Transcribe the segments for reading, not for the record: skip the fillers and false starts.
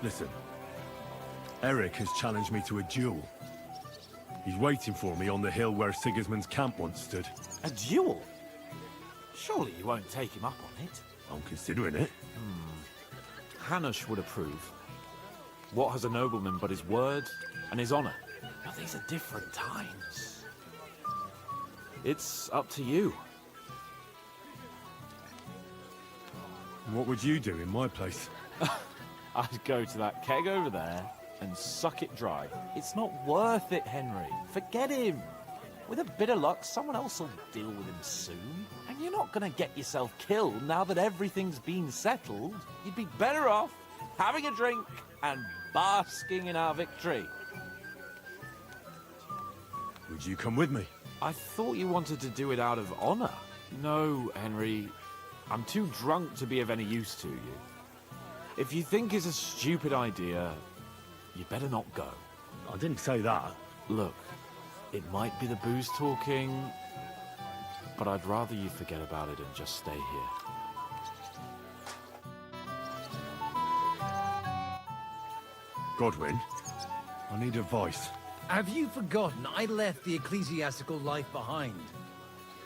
Listen, Eric has challenged me to a duel. He's waiting for me on the hill where Sigismund's camp once stood. A duel? Surely you won't take him up on it? I'm considering it. Hanush would approve. What has a nobleman but his word and his honor? But these are different times. It's up to you. What would you do in my place? I'd go to that keg over there and suck it dry. It's not worth it, Henry. Forget him. With a bit of luck, someone else will deal with him soon. And you're not gonna get yourself killed now that everything's been settled. You'd be better off having a drink and basking in our victory. Would you come with me? I thought you wanted to do it out of honor. No, Henry. I'm too drunk to be of any use to you. If you think it's a stupid idea, you better not go. I didn't say that. Look, it might be the booze talking, but I'd rather you forget about it and just stay here. Godwin, I need advice. Have you forgotten I left the ecclesiastical life behind?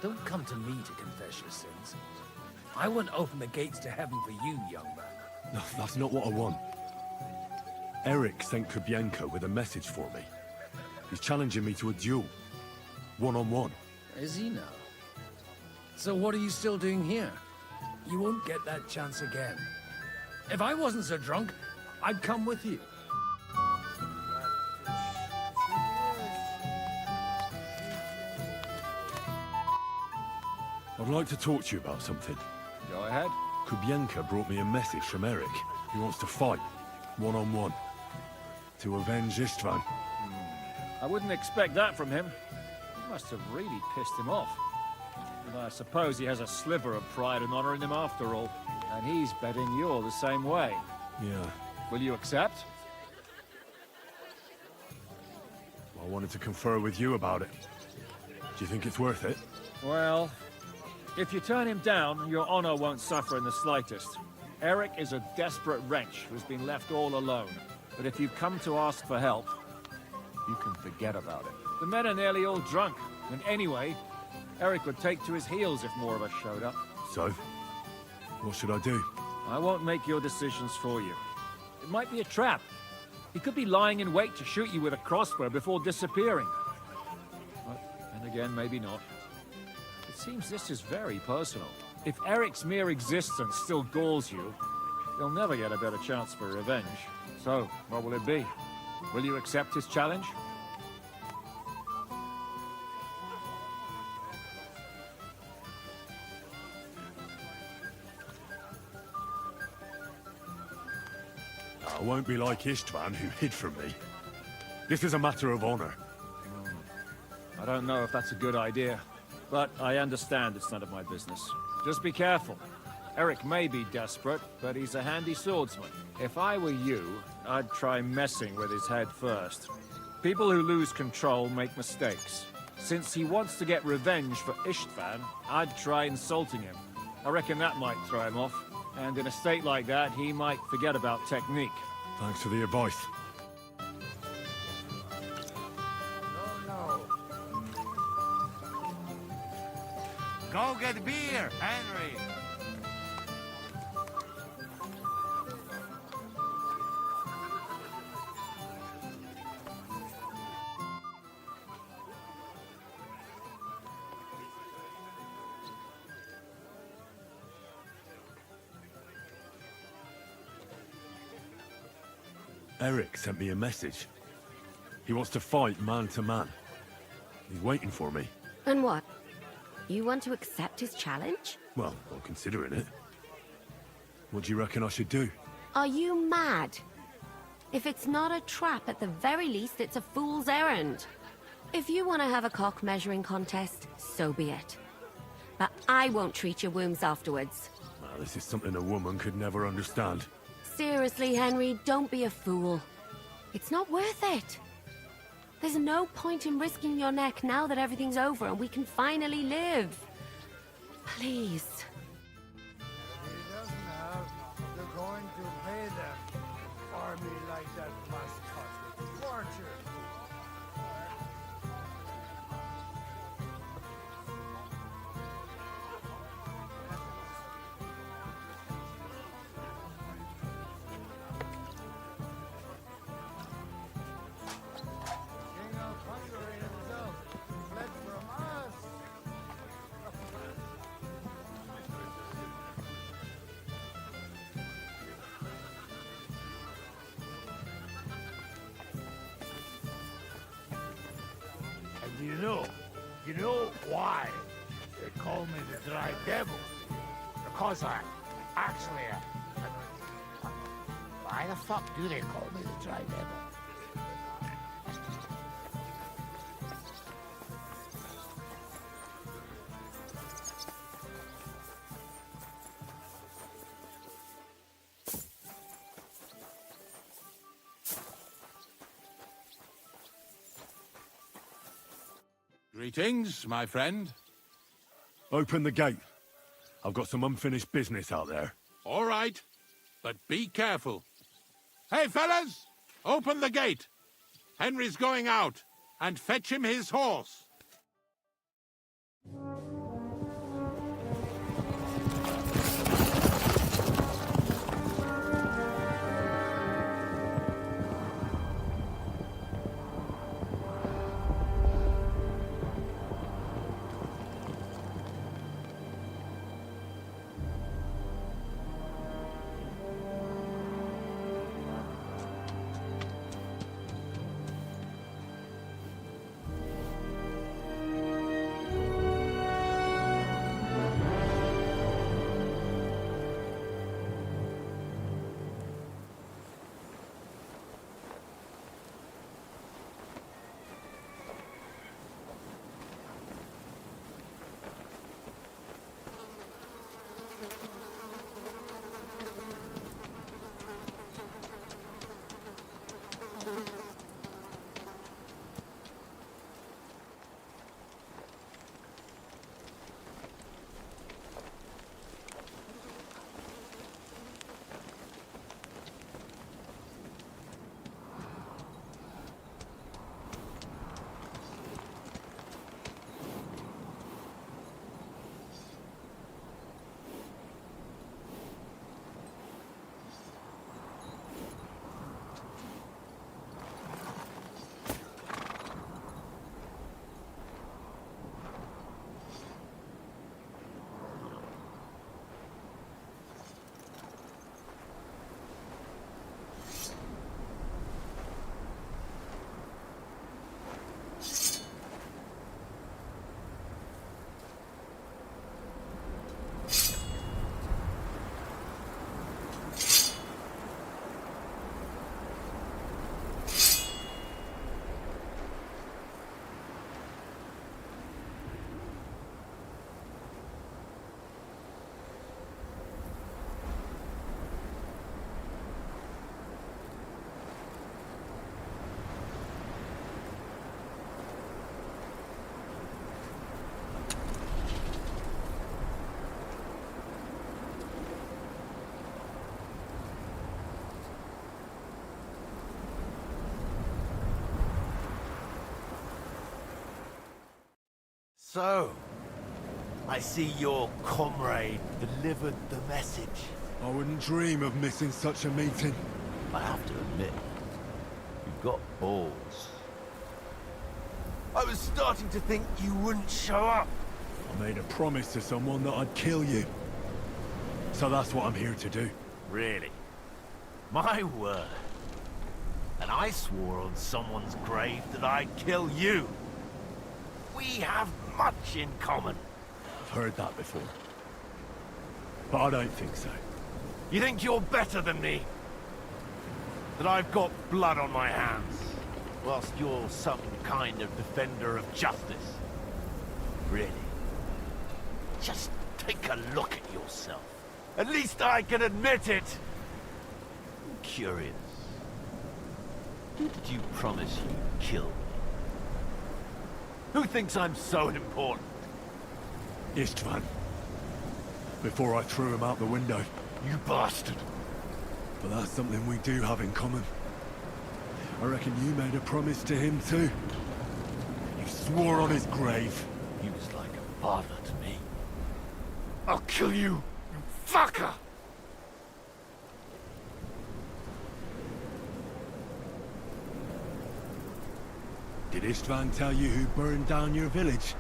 Don't come to me to confess your sins. I won't open the gates to heaven for you, young man. No, that's not what I want. Eric sent Kubienko with a message for me. He's challenging me to a duel. One-on-one. Is he now? So what are you still doing here? You won't get that chance again. If I wasn't so drunk, I'd come with you. I'd like to talk to you about something. Go ahead. Kubienko brought me a message from Eric. He wants to fight, one-on-one, to avenge Istvan. I wouldn't expect that from him. You must have really pissed him off. And I suppose he has a sliver of pride and honor in him after all. And he's betting you're the same way. Yeah. Will you accept? I wanted to confer with you about it. Do you think it's worth it? Well, if you turn him down, your honor won't suffer in the slightest. Eric is a desperate wretch who's been left all alone. But if you come to ask for help, you can forget about it. The men are nearly all drunk, and anyway, Eric would take to his heels if more of us showed up. So, what should I do? I won't make your decisions for you. It might be a trap. He could be lying in wait to shoot you with a crossbow before disappearing. But then again, maybe not. It seems this is very personal. If Eric's mere existence still galls you, you'll never get a better chance for revenge. So, what will it be? Will you accept his challenge? I won't be like Istvan, who hid from me. This is a matter of honor. I don't know if that's a good idea, but I understand it's none of my business. Just be careful. Eric may be desperate, but he's a handy swordsman. If I were you, I'd try messing with his head first. People who lose control make mistakes. Since he wants to get revenge for Istvan, I'd try insulting him. I reckon that might throw him off. And in a state like that, he might forget about technique. Thanks for the advice. Go get beer, Henry! Eric sent me a message. He wants to fight man to man. He's waiting for me. And what? You want to accept his challenge? Well, I'm considering it. What do you reckon I should do? Are you mad? If it's not a trap, at the very least, it's a fool's errand. If you want to have a cock measuring contest, so be it. But I won't treat your wounds afterwards. Now, this is something a woman could never understand. Seriously, Henry, don't be a fool. It's not worth it. There's no point in risking your neck now that everything's over and we can finally live. Please. He doesn't have. They're going to pay them. Army that must cut with torture. King of Hungary himself fled from us. And you know why they call me the Dry Devil? Because I actually why the fuck do they call me the Dry Devil? Greetings, my friend. Open the gate. I've got some unfinished business out there. All right, but be careful. Hey, fellas! Open the gate. Henry's going out, and fetch him his horse. So, I see your comrade delivered the message. I wouldn't dream of missing such a meeting. I have to admit, you've got balls. I was starting to think you wouldn't show up. I made a promise to someone that I'd kill you. So that's what I'm here to do. Really? My word. And I swore on someone's grave that I'd kill you. We have much in common. I've heard that before. But I don't think so. You think you're better than me? That I've got blood on my hands, whilst you're some kind of defender of justice? Really? Just take a look at yourself. At least I can admit it. I'm curious. Who did you promise you'd kill me? Who thinks I'm so important? Istvan. Before I threw him out the window. You bastard. But that's something we do have in common. I reckon you made a promise to him too. You swore on his grave. He was like a father to me. I'll kill you, you fucker! Did Istvan tell you who burned down your village?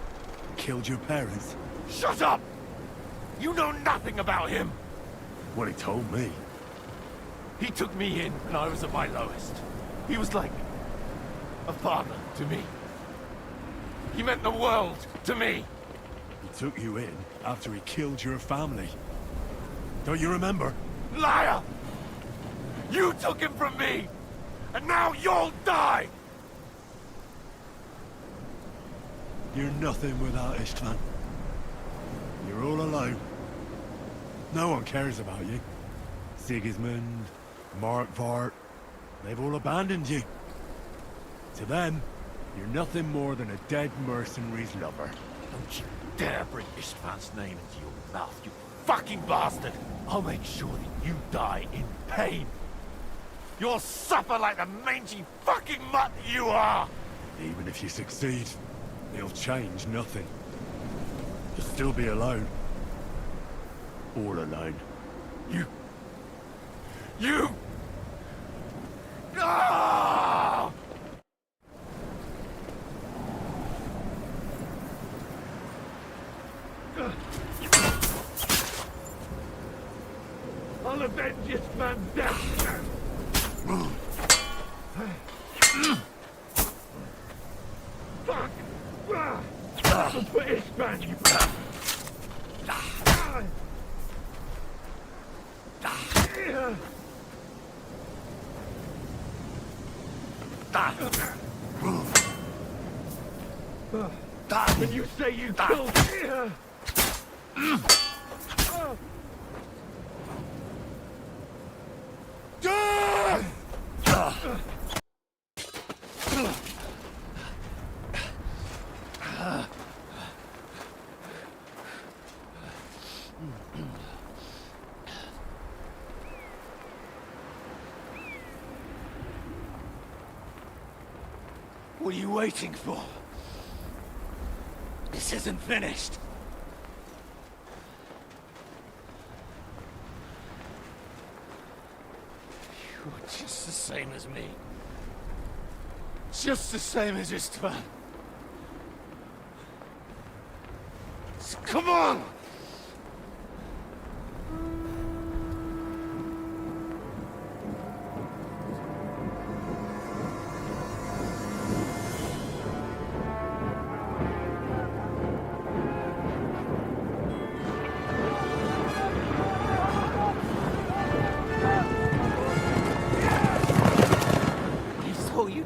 Killed your parents? Shut up! You know nothing about him! Well, he told me. He took me in when I was at my lowest. He was like a father to me. He meant the world to me. He took you in after he killed your family. Don't you remember? Liar! You took him from me! And now you'll die! You're nothing without Istvan. You're all alone. No one cares about you. Sigismund, Markvart, they've all abandoned you. To them, you're nothing more than a dead mercenary's lover. Don't you dare bring Istvan's name into your mouth, you fucking bastard! I'll make sure that you die in pain. You'll suffer like the mangy fucking mutt you are! Even if you succeed, it'll change nothing. You'll still be alone. All alone. You! Ah! I'll avenge Istvan's death! Fuck! For Istvan, you When you say you killed What are you waiting for? This isn't finished. You're just the same as me. Just the same as Istvan. So come on!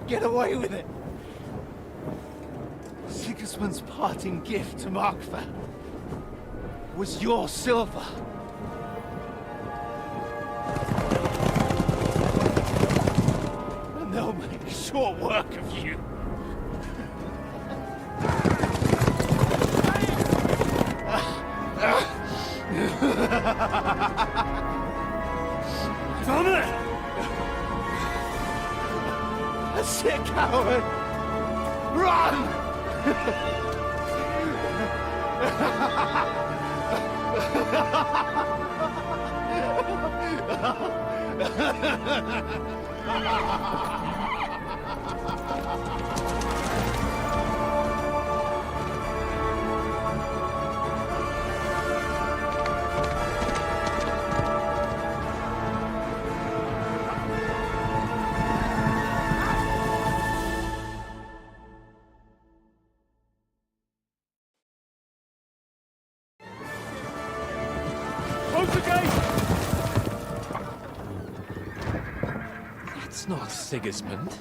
Get away with it! Sigismund's parting gift to Markvart was your silver. And they'll make short work of you. Damn it! That's it, coward! Run! Close the gate! That's not Sigismund.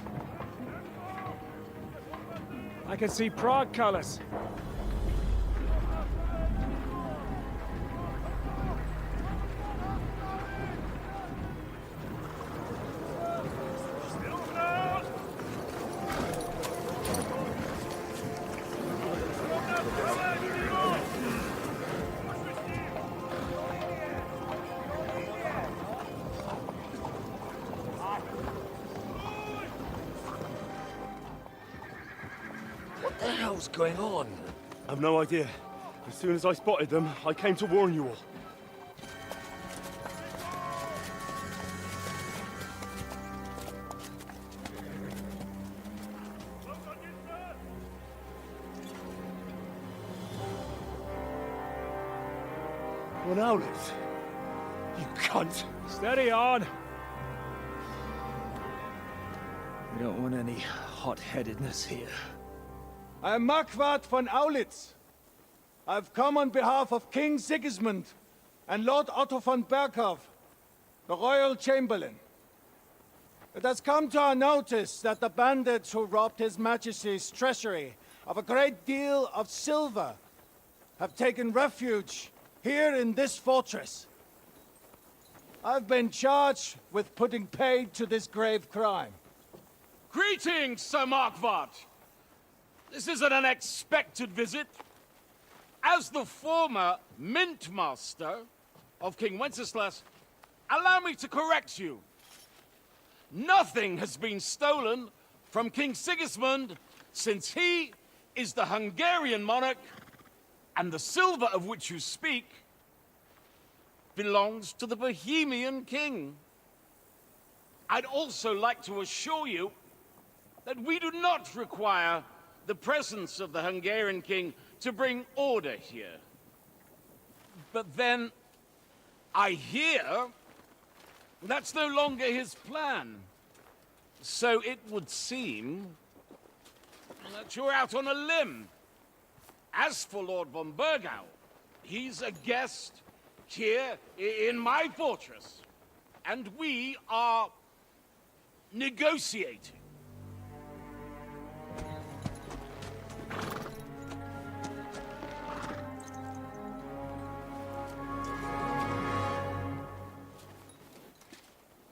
I can see Prague colors. the hell's going on? I've no idea. As soon as I spotted them, I came to warn you all. One outlet. You cunt. Steady on! We don't want any hot-headedness here. I am Marquardt von Aulitz. I've come on behalf of King Sigismund and Lord Otto von Berghoff, the Royal Chamberlain. It has come to our notice that the bandits who robbed His Majesty's treasury of a great deal of silver have taken refuge here in this fortress. I've been charged with putting paid to this grave crime. Greetings, Sir Marquardt. This is an unexpected visit. As the former Mint Master of King Wenceslas, allow me to correct you. Nothing has been stolen from King Sigismund since he is the Hungarian monarch, and the silver of which you speak belongs to the Bohemian king. I'd also like to assure you that we do not require the presence of the Hungarian king to bring order here. But then, I hear that's no longer his plan. So it would seem that you're out on a limb. As for Lord von Bergau, he's a guest here in my fortress, and we are negotiating.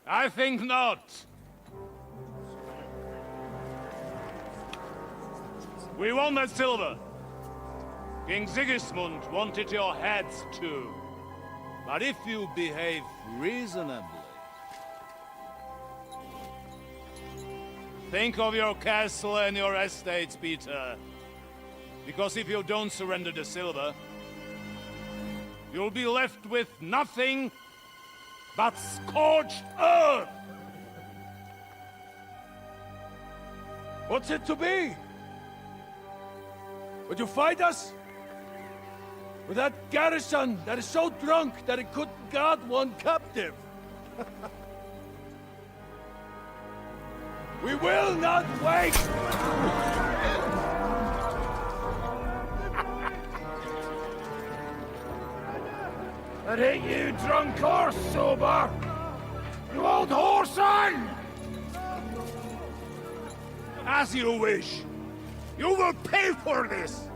I think not. We want that silver. King Sigismund wanted your heads too. But if you behave reasonably... Think of your castle and your estates, Peter. Because if you don't surrender the silver, you'll be left with nothing but scorched earth! What's it to be? Would you fight us? With that garrison that is so drunk that it couldn't guard one captive? We will not wait! That ain't you, drunk or sober! You old whoreson! As you wish. You will pay for this!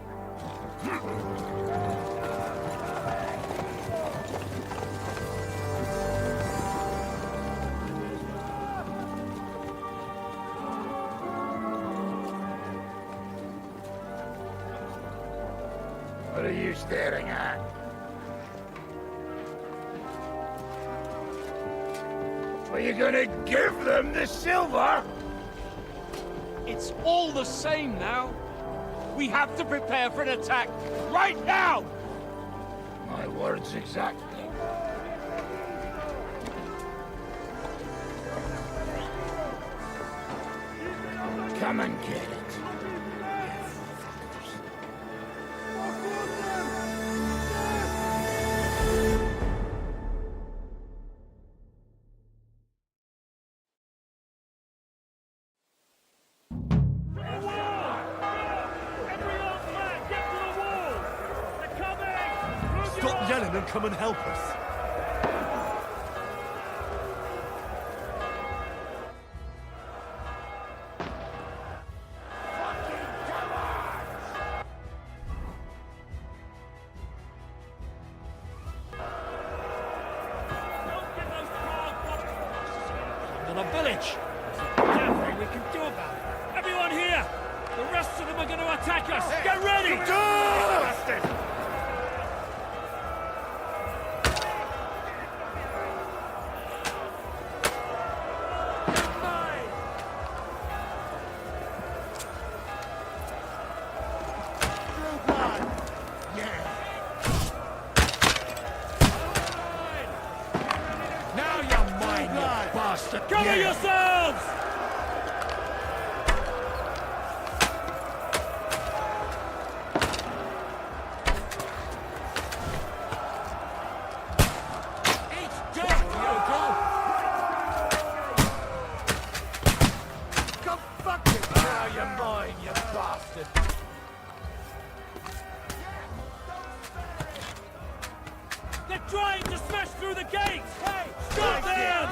What are you staring at? Are you gonna give them the silver? It's all the same now. We have to prepare for an attack right now! My words exactly. Come and get it. Stop yelling and come and help us. To the village! There's nothing we can do about it. Everyone here! The rest of them are going to attack us! Get ready! Bastard! fuck it! Now you're mine, you bastard! They're trying to smash through the gates! Hey! Stop them!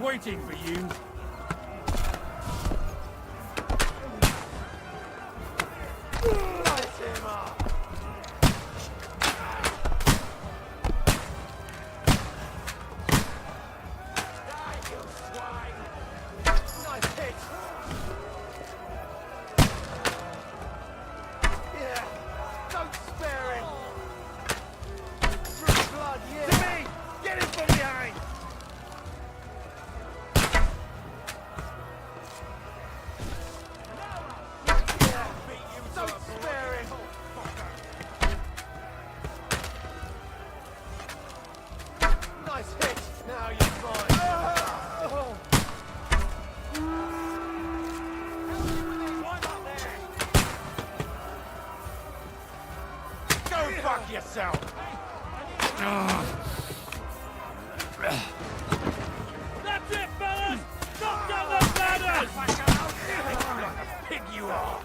Waiting for you. Yourself. That's it, fellas! Knock down those ladders! Pig you are!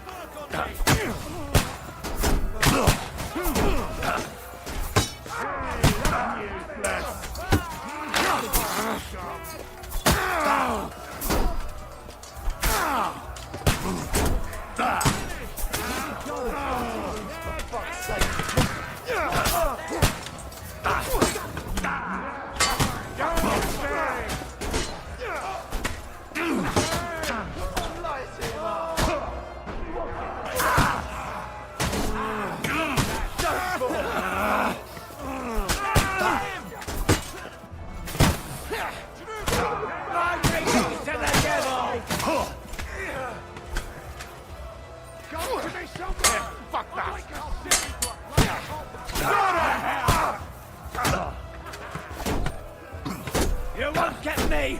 You won't get me!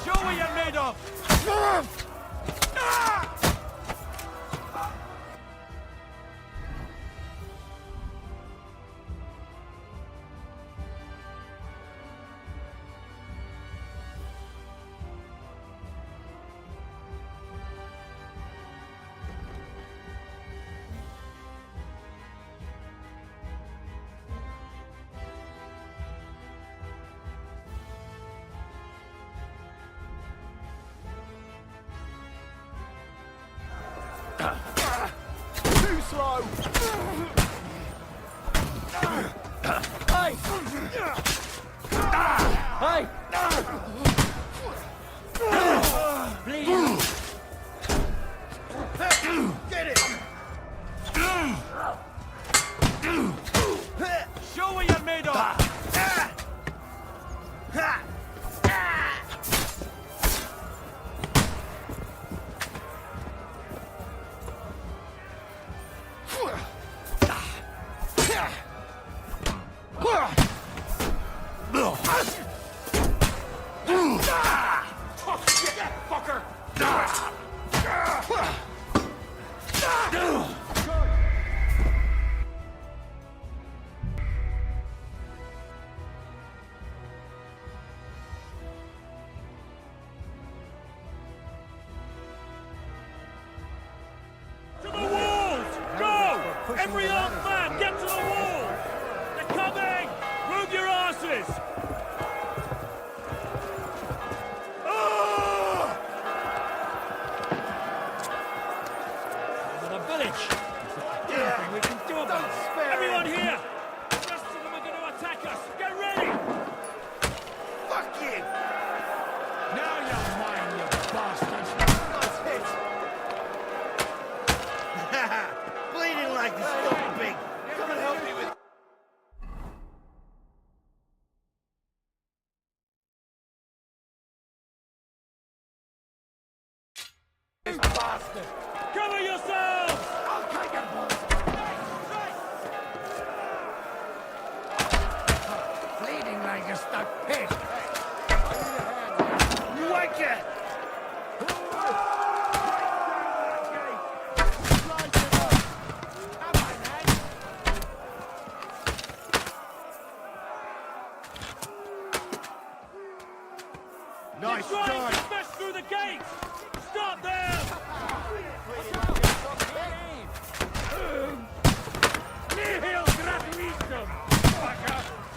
Show what you're made of! Too slow! Hey! Hey! Please! Get it! Show what you're made of! To the walls! Go! Every armed man, get to the walls! They're coming! Move your asses! To the village! Yeah. We can do it! Don't spare everyone here! The rest of them are going to attack us! Get ready! Fuck you! Now you're mine, you bastards! Nice hit! Bleeding like the stupid pig! Come and help me with... This bastard! Cover yourselves! I'll take your balls! Bleeding like a stuck pig! Wake it! Nice Trying try! to smash through the gates! Stop there! Nihil gratuitum!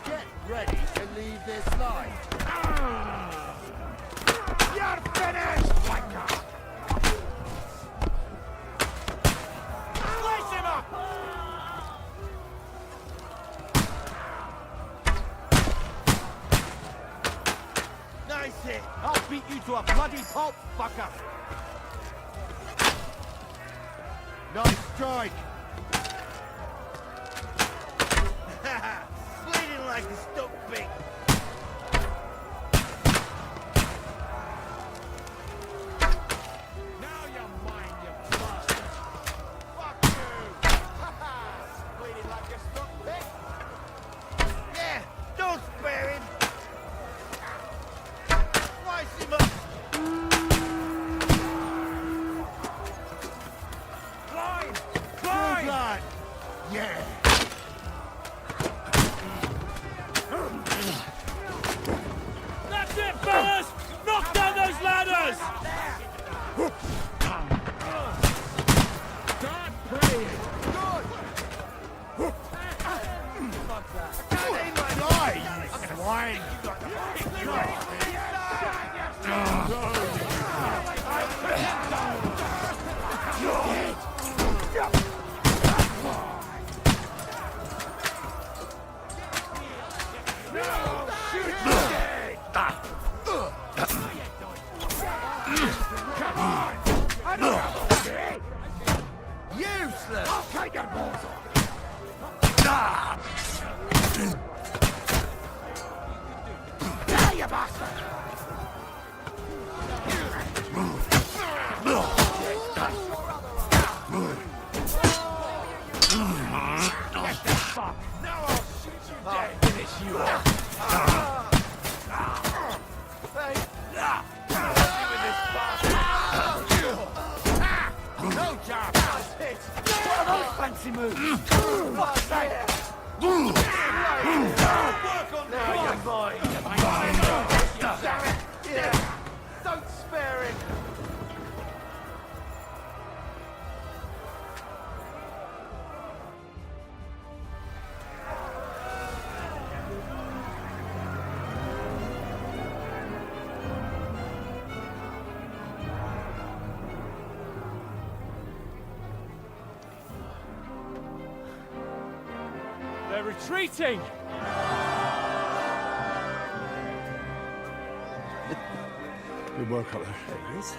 Get ready to leave this life. You're finished! Fucker! Slice him up! Nice hit! I'll beat you to a bloody pulp, fucker! Nice strike! Bleeding like a stuck pig! Now you're mine, you bastard! Fuck you! Bleeding like a stuck pig! Yeah, don't spare him! Slice him up! Blind! Blind! Blood! Yeah! That's it, fellas! Knock down those ladders! Start praying! Good! That ain't my Nice! Swine! Useless! I'll take your balls off! Now you bastard! Get the fuck! Now I'll shoot you dead! I'll finish you off! No job! That's it! What are those fancy moves? Fuck's sake! Work on now you're mine! Damn it! Yeah! Don't spare him! They're retreating! Good work up there. There he is.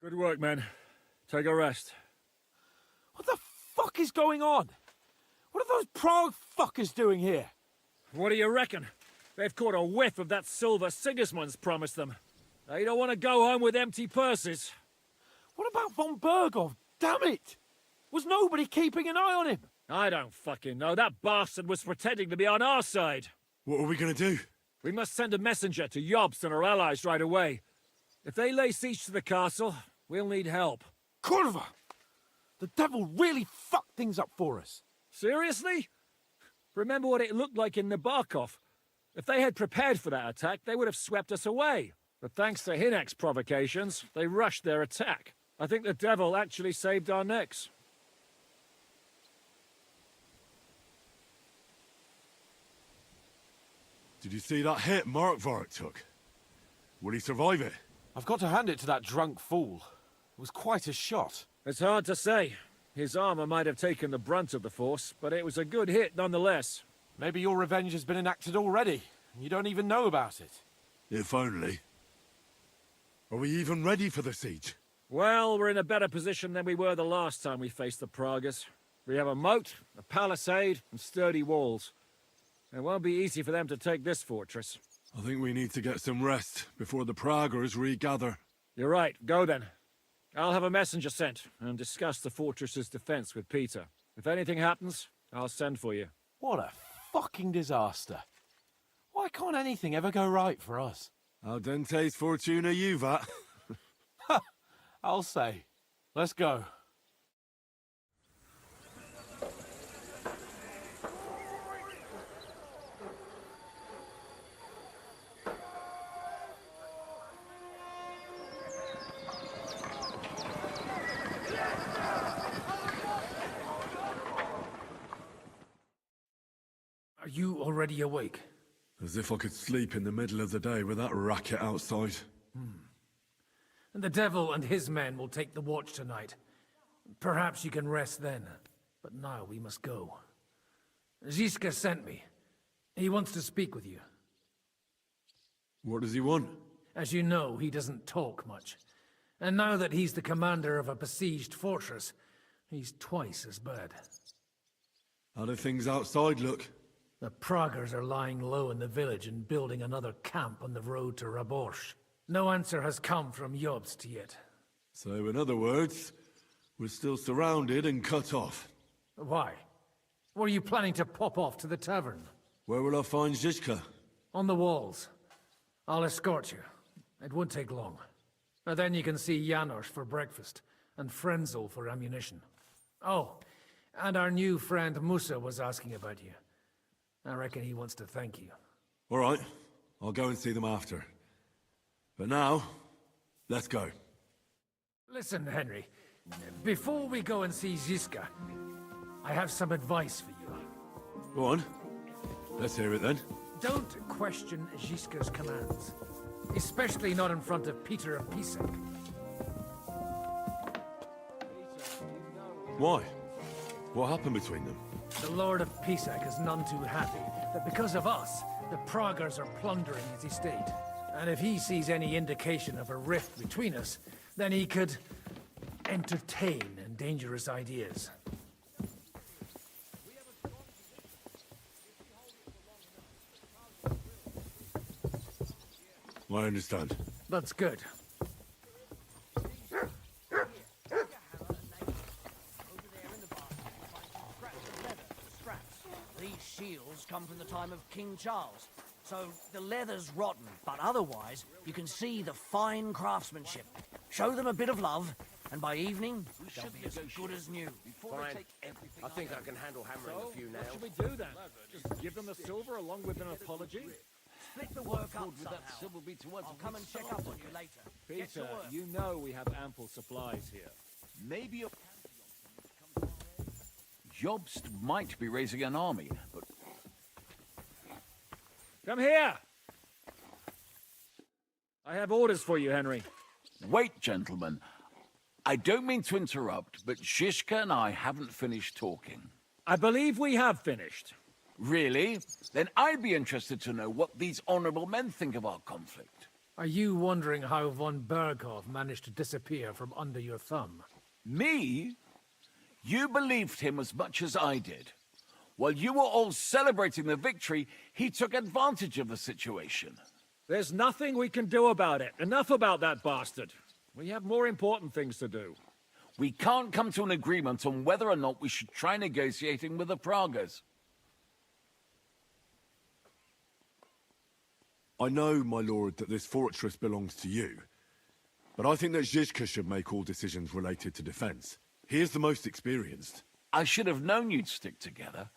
Good work, men. Take a rest. What the fuck is going on? What are those Prague fuckers doing here? What do you reckon? They've caught a whiff of that silver Sigismund's promised them. They don't want to go home with empty purses. What about von Bergov? Damn it! Was nobody keeping an eye on him? I don't fucking know. That bastard was pretending to be on our side. What are we gonna do? We must send a messenger to Jobst and our allies right away. If they lay siege to the castle, we'll need help. Kurva! The devil really fucked things up for us. Seriously? Remember what it looked like in Nabokov. If they had prepared for that attack, they would have swept us away. But thanks to Hinek's provocations, they rushed their attack. I think the devil actually saved our necks. Did you see that hit Markvart took? Will he survive it? I've got to hand it to that drunk fool. It was quite a shot. It's hard to say. His armor might have taken the brunt of the force, but it was a good hit nonetheless. Maybe your revenge has been enacted already, and you don't even know about it. If only. Are we even ready for the siege? Well, we're in a better position than we were the last time we faced the Pragas. We have a moat, a palisade, and sturdy walls. It won't be easy for them to take this fortress. I think we need to get some rest before the Praggers regather. You're right. Go then. I'll have a messenger sent and discuss the fortress's defense with Peter. If anything happens, I'll send for you. What a fucking disaster. Why can't anything ever go right for us? Al dente's fortuna juvat. I'll say. Let's go. Are you already awake? As if I could sleep in the middle of the day with that racket outside. And the devil and his men will take the watch tonight. Perhaps you can rest then. But now we must go. Ziska sent me. He wants to speak with you. What does he want? As you know, he doesn't talk much. And now that he's the commander of a besieged fortress, he's twice as bad. How do things outside look? The Praggers are lying low in the village and building another camp on the road to Raborsh. No answer has come from Jobst yet. So in other words, we're still surrounded and cut off. Why? Were you planning to pop off to the tavern? Where will I find Zizka? On the walls. I'll escort you. It won't take long. And then you can see Janos for breakfast, and Frenzel for ammunition. Oh, and our new friend Musa was asking about you. I reckon he wants to thank you. All right, I'll go and see them after. But now, let's go. Listen, Henry. Before we go and see Ziska, I have some advice for you. Go on. Let's hear it then. Don't question Ziska's commands. Especially not in front of Peter of Pisac. Why? What happened between them? The Lord of Pisac is none too happy that because of us, the Praggers are plundering his estate. And if he sees any indication of a rift between us, then he could entertain dangerous ideas. I understand. That's good. These shields come from the time of King Charles, so the leather's rotten, but otherwise you can see the fine craftsmanship. Show them a bit of love, and by evening, they'll be as good as new. Fine. I think I can handle hammering a few nails. What should we do then? Just give them the silver along with an apology? Split the work up Would somehow. that silver be towards I'll come and check up on you later. Get to Peter, work. you know we have ample supplies here. Maybe a... Jobst might be raising an army, but... Come here! I have orders for you, Henry. Wait, gentlemen. I don't mean to interrupt, but Shishka and I haven't finished talking. I believe we have finished. Really? Then I'd be interested to know what these honorable men think of our conflict. Are you wondering how von Berghoff managed to disappear from under your thumb? Me? You believed him as much as I did. While you were all celebrating the victory, he took advantage of the situation. There's nothing we can do about it. Enough about that bastard. We have more important things to do. We can't come to an agreement on whether or not we should try negotiating with the Praggers. I know, my lord, that this fortress belongs to you. But I think that Zizka should make all decisions related to defense. He is the most experienced. I should have known you'd stick together.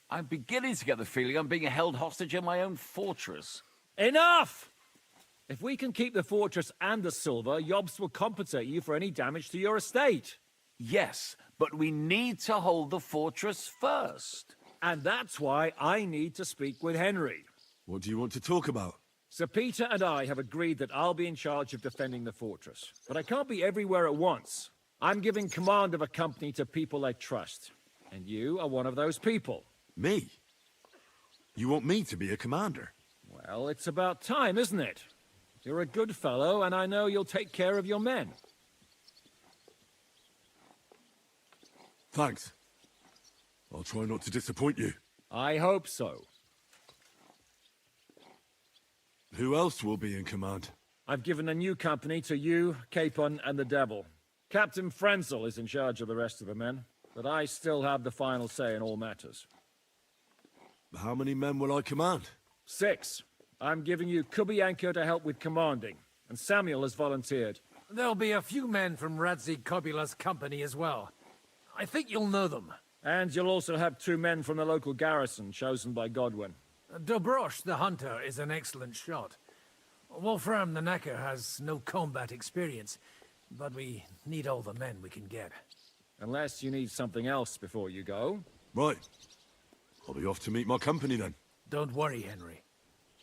I'm beginning to get the feeling I'm being held hostage in my own fortress. Enough! If we can keep the fortress and the silver, Jobst will compensate you for any damage to your estate. Yes, but we need to hold the fortress first. And that's why I need to speak with Henry. What do you want to talk about? Sir Peter and I have agreed that I'll be in charge of defending the fortress. But I can't be everywhere at once. I'm giving command of a company to people I trust. And you are one of those people. Me? You want me to be a commander? Well, it's about time, isn't it? You're a good fellow, and I know you'll take care of your men. Thanks. I'll try not to disappoint you. I hope so. Who else will be in command? I've given a new company to you, Capon, and the Devil. Captain Frenzel is in charge of the rest of the men, but I still have the final say in all matters. How many men will I command? 6. I'm giving you Kubianka to help with commanding, and Samuel has volunteered. There'll be a few men from Radzi Kobula's company as well. I think you'll know them. And you'll also have 2 men from the local garrison, chosen by Godwin. Dobrosh, the hunter, is an excellent shot. Wolfram the Knacker has no combat experience, but we need all the men we can get. Unless you need something else before you go. Right. I'll be off to meet my company then. Don't worry, Henry.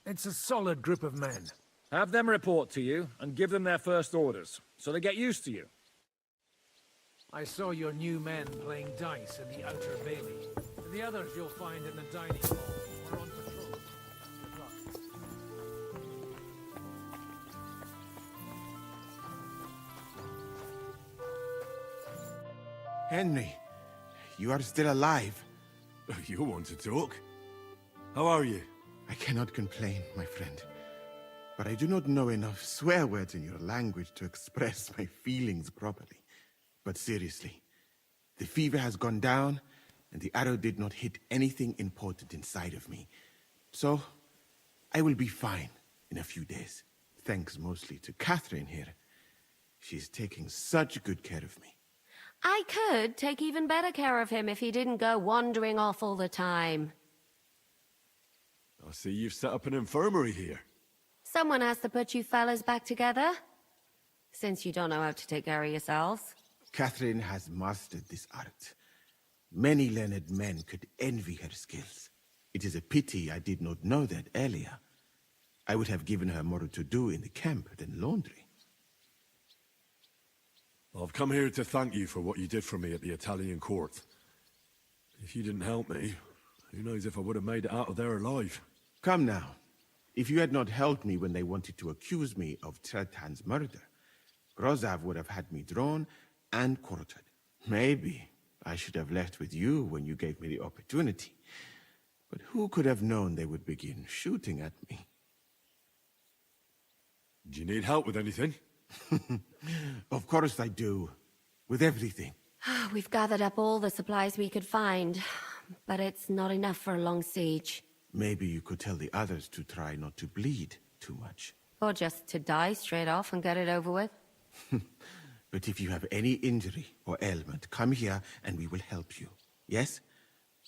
It's a solid group of men. Have them report to you, and give them their first orders, so they get used to you. I saw your new men playing dice in the outer bailey. The others you'll find in the dining hall or on patrol. Good luck. Henry, you are still alive. You want to talk? How are you? I cannot complain, my friend. But I do not know enough swear words in your language to express my feelings properly. But seriously, the fever has gone down, and the arrow did not hit anything important inside of me. So, I will be fine in a few days. Thanks mostly to Catherine here. She's taking such good care of me. I could take even better care of him if he didn't go wandering off all the time. I see you've set up an infirmary here. Someone has to put you fellas back together. Since you don't know how to take care of yourselves. Catherine has mastered this art. Many learned men could envy her skills. It is a pity I did not know that earlier. I would have given her more to do in the camp than laundry. I've come here to thank you for what you did for me at the Italian court. If you didn't help me, who knows if I would have made it out of there alive. Come now. If you had not helped me when they wanted to accuse me of Tretan's murder, Grozav would have had me drawn and quartered. Maybe I should have left with you when you gave me the opportunity. But who could have known they would begin shooting at me? Do you need help with anything? Of course I do. With everything. We've gathered up all the supplies we could find, but it's not enough for a long siege. Maybe you could tell the others to try not to bleed too much. Or just to die straight off and get it over with. But if you have any injury or ailment, come here and we will help you. Yes?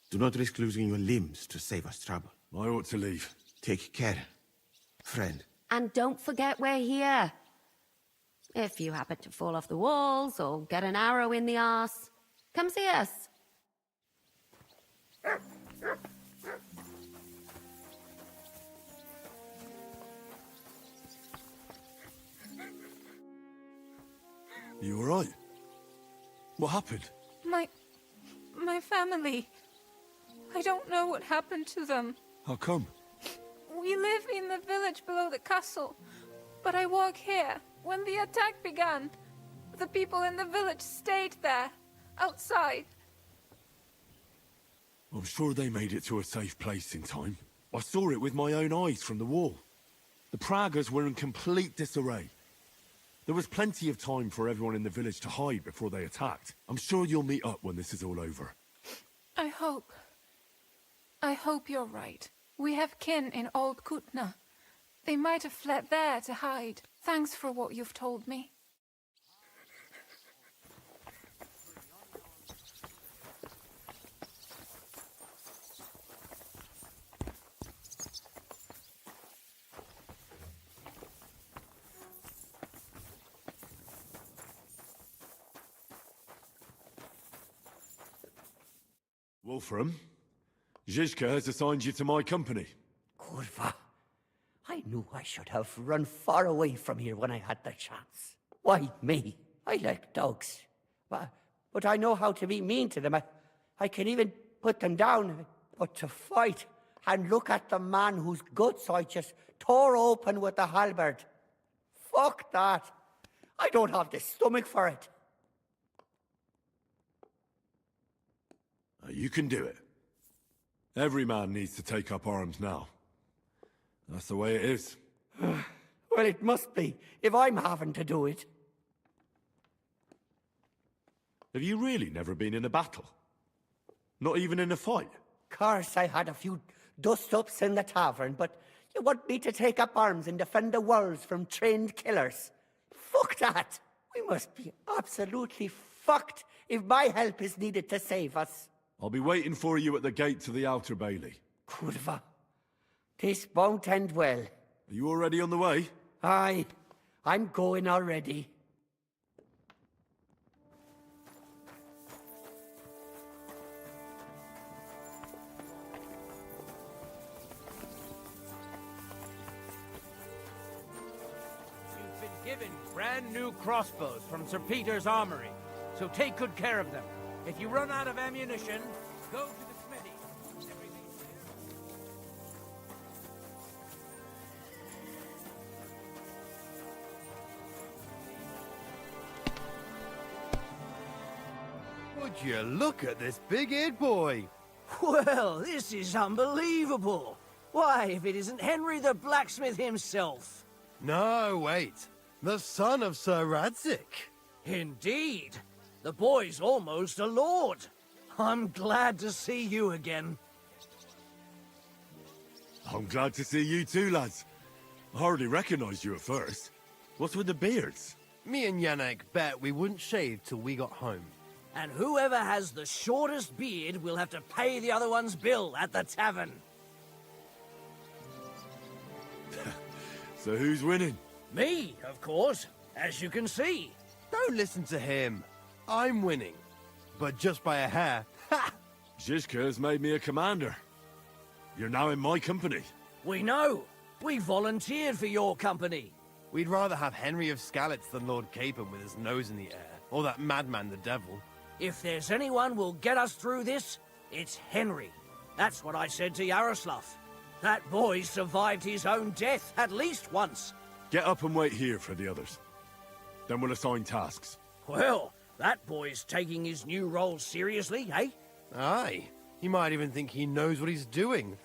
Do not risk losing your limbs to save us trouble. I ought to leave. Take care, friend. And don't forget we're here. If you happen to fall off the walls or get an arrow in the arse, come see us. You all right? What happened? My family. I don't know what happened to them. How come? We live in the village below the castle, but I work here. When the attack began, the people in the village stayed there, outside. I'm sure they made it to a safe place in time. I saw it with my own eyes from the wall. The Pragas were in complete disarray. There was plenty of time for everyone in the village to hide before they attacked. I'm sure you'll meet up when this is all over. I hope you're right. We have kin in Old Kutna. They might have fled there to hide. Thanks for what you've told me. Wolfram, Zizka has assigned you to my company. Kurva. I knew I should have run far away from here when I had the chance. Why me? I like dogs. But I know how to be mean to them. I can even put them down. But to fight and look at the man whose guts I just tore open with the halberd. Fuck that. I don't have the stomach for it. You can do it. Every man needs to take up arms now. That's the way it is. Well, it must be, if I'm having to do it. Have you really never been in a battle? Not even in a fight? Course, I had a few dust-ups in the tavern, but you want me to take up arms and defend the worlds from trained killers? Fuck that! We must be absolutely fucked if my help is needed to save us. I'll be waiting for you at the gate to the outer bailey. Kurva. This won't end well. Are you already on the way? Aye, I'm going already. You've been given brand new crossbows from Sir Peter's armory, so take good care of them. If you run out of ammunition, go to the smithy. Everything's Would you look at this big-eared boy? Well, this is unbelievable. Why, if it isn't Henry the blacksmith himself. No, wait. The son of Sir Radzik. Indeed. The boy's almost a lord. I'm glad to see you again. I'm glad to see you too, lads. I hardly recognized you at first. What's with the beards? Me and Yannick bet we wouldn't shave till we got home. And whoever has the shortest beard will have to pay the other one's bill at the tavern. So who's winning? Me, of course, as you can see. Don't listen to him. I'm winning. But just by a hair. Ha! Zizka's made me a commander. You're now in my company. We know. We volunteered for your company. We'd rather have Henry of Skalitz than Lord Capon with his nose in the air. Or that madman, the devil. If there's anyone will get us through this, it's Henry. That's what I said to Yaroslav. That boy survived his own death at least once. Get up and wait here for the others. Then we'll assign tasks. Well, that boy's taking his new role seriously, eh? Aye. He might even think he knows what he's doing.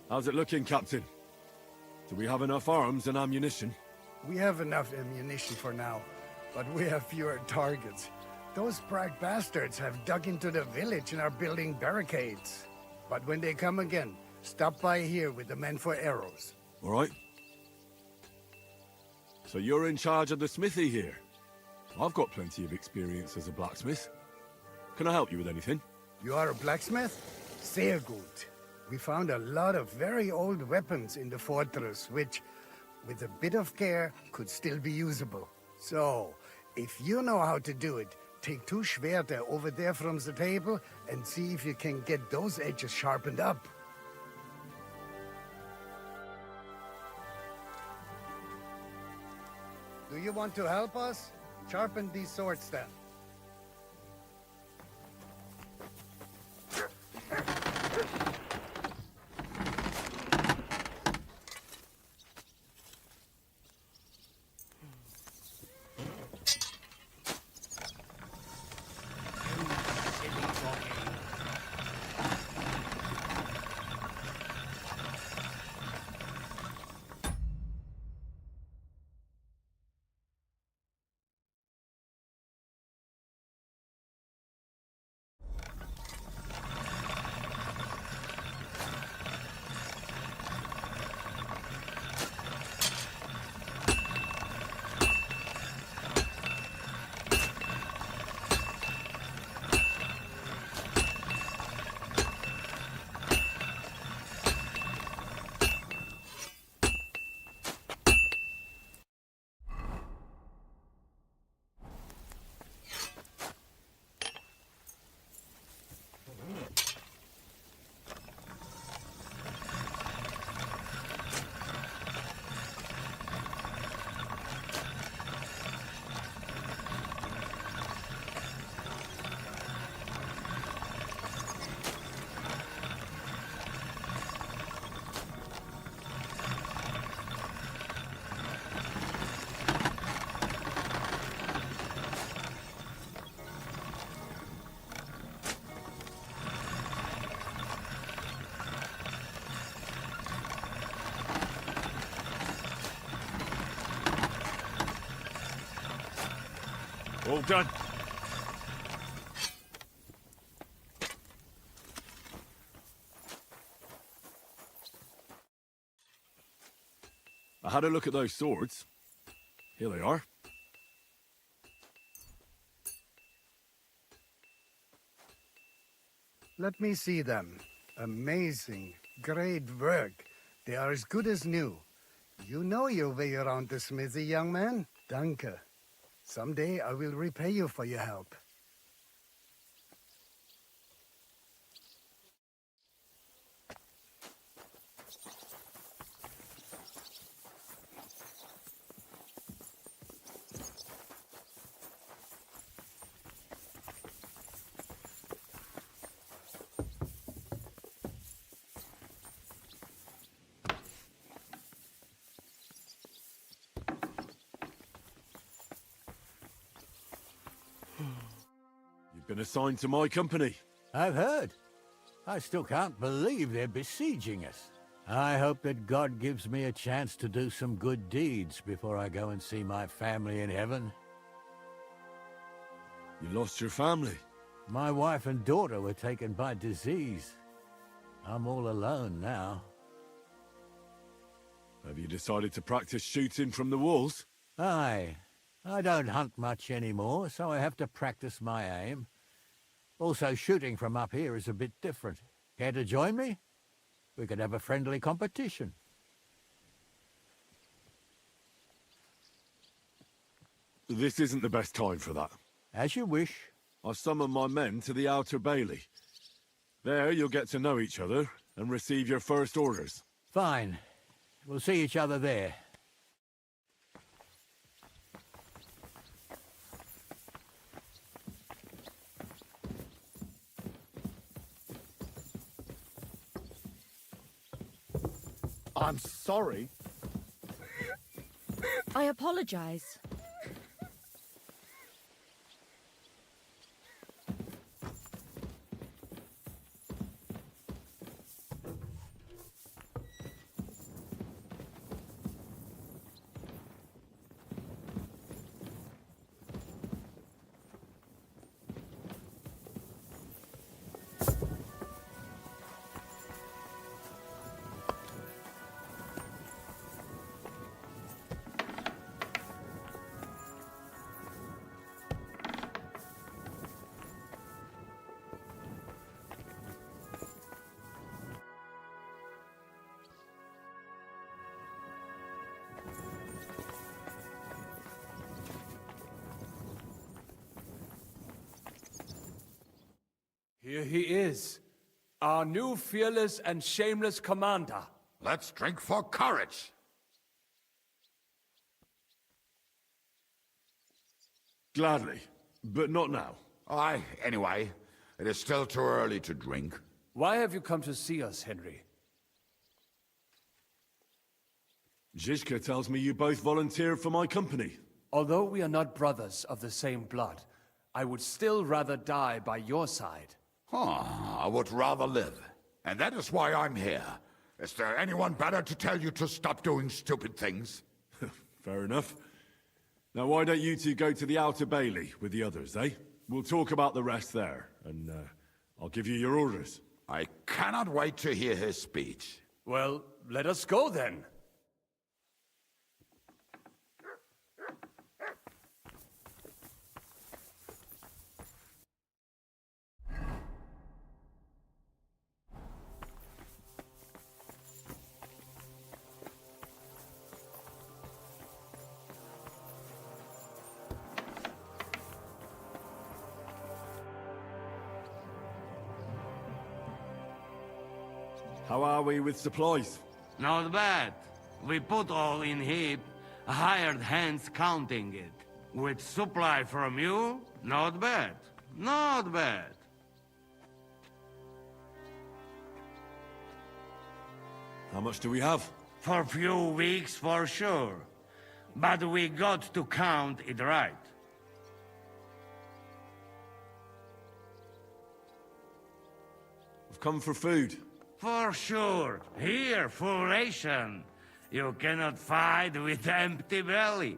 How's it looking, Captain? Do we have enough arms and ammunition? We have enough ammunition for now, but we have fewer targets. Those brag bastards have dug into the village and are building barricades. But when they come again, stop by here with the men for arrows. All right. So you're in charge of the smithy here? I've got plenty of experience as a blacksmith. Can I help you with anything? You are a blacksmith? Sehr gut. We found a lot of very old weapons in the fortress, which, with a bit of care, could still be usable. So, if you know how to do it, take 2 Schwerter over there from the table and see if you can get those edges sharpened up. Do you want to help us? Sharpen these swords then. All done. I had a look at those swords. Here they are. Let me see them. Amazing. Great work. They are as good as new. You know your way around the smithy, young man. Danke. Someday I will repay you for your help. You've been assigned to my company. I've heard. I still can't believe they're besieging us. I hope that God gives me a chance to do some good deeds before I go and see my family in heaven. You lost your family? My wife and daughter were taken by disease. I'm all alone now. Have you decided to practice shooting from the walls? Aye. I don't hunt much anymore, so I have to practice my aim. Also, shooting from up here is a bit different. Care to join me? We could have a friendly competition. This isn't the best time for that. As you wish. I've summoned my men to the outer bailey. There you'll get to know each other and receive your first orders. Fine. We'll see each other there. I'm sorry. I apologize. Here he is, our new fearless and shameless commander. Let's drink for courage. Gladly, but not now. Aye, anyway, it is still too early to drink. Why have you come to see us, Henry? Zizka tells me you both volunteered for my company. Although we are not brothers of the same blood, I would still rather die by your side. I would rather live. And that is why I'm here. Is there anyone better to tell you to stop doing stupid things? Fair enough. Now why don't you two go to the outer bailey with the others, eh? We'll talk about the rest there, and I'll give you your orders. I cannot wait to hear his speech. Well, let us go then. How are we with supplies? Not bad. We put all in heap, hired hands counting it. With supply from you, not bad. Not bad. How much do we have? For a few weeks, for sure. But we got to count it right. I've come for food. For sure. Here, full ration. You cannot fight with empty belly.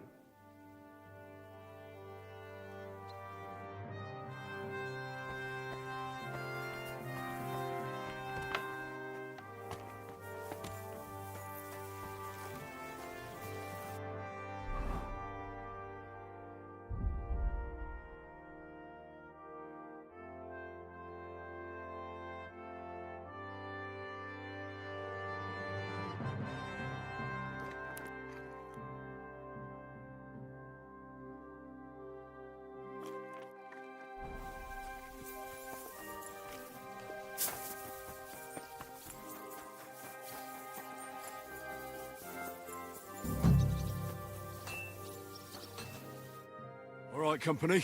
right, company.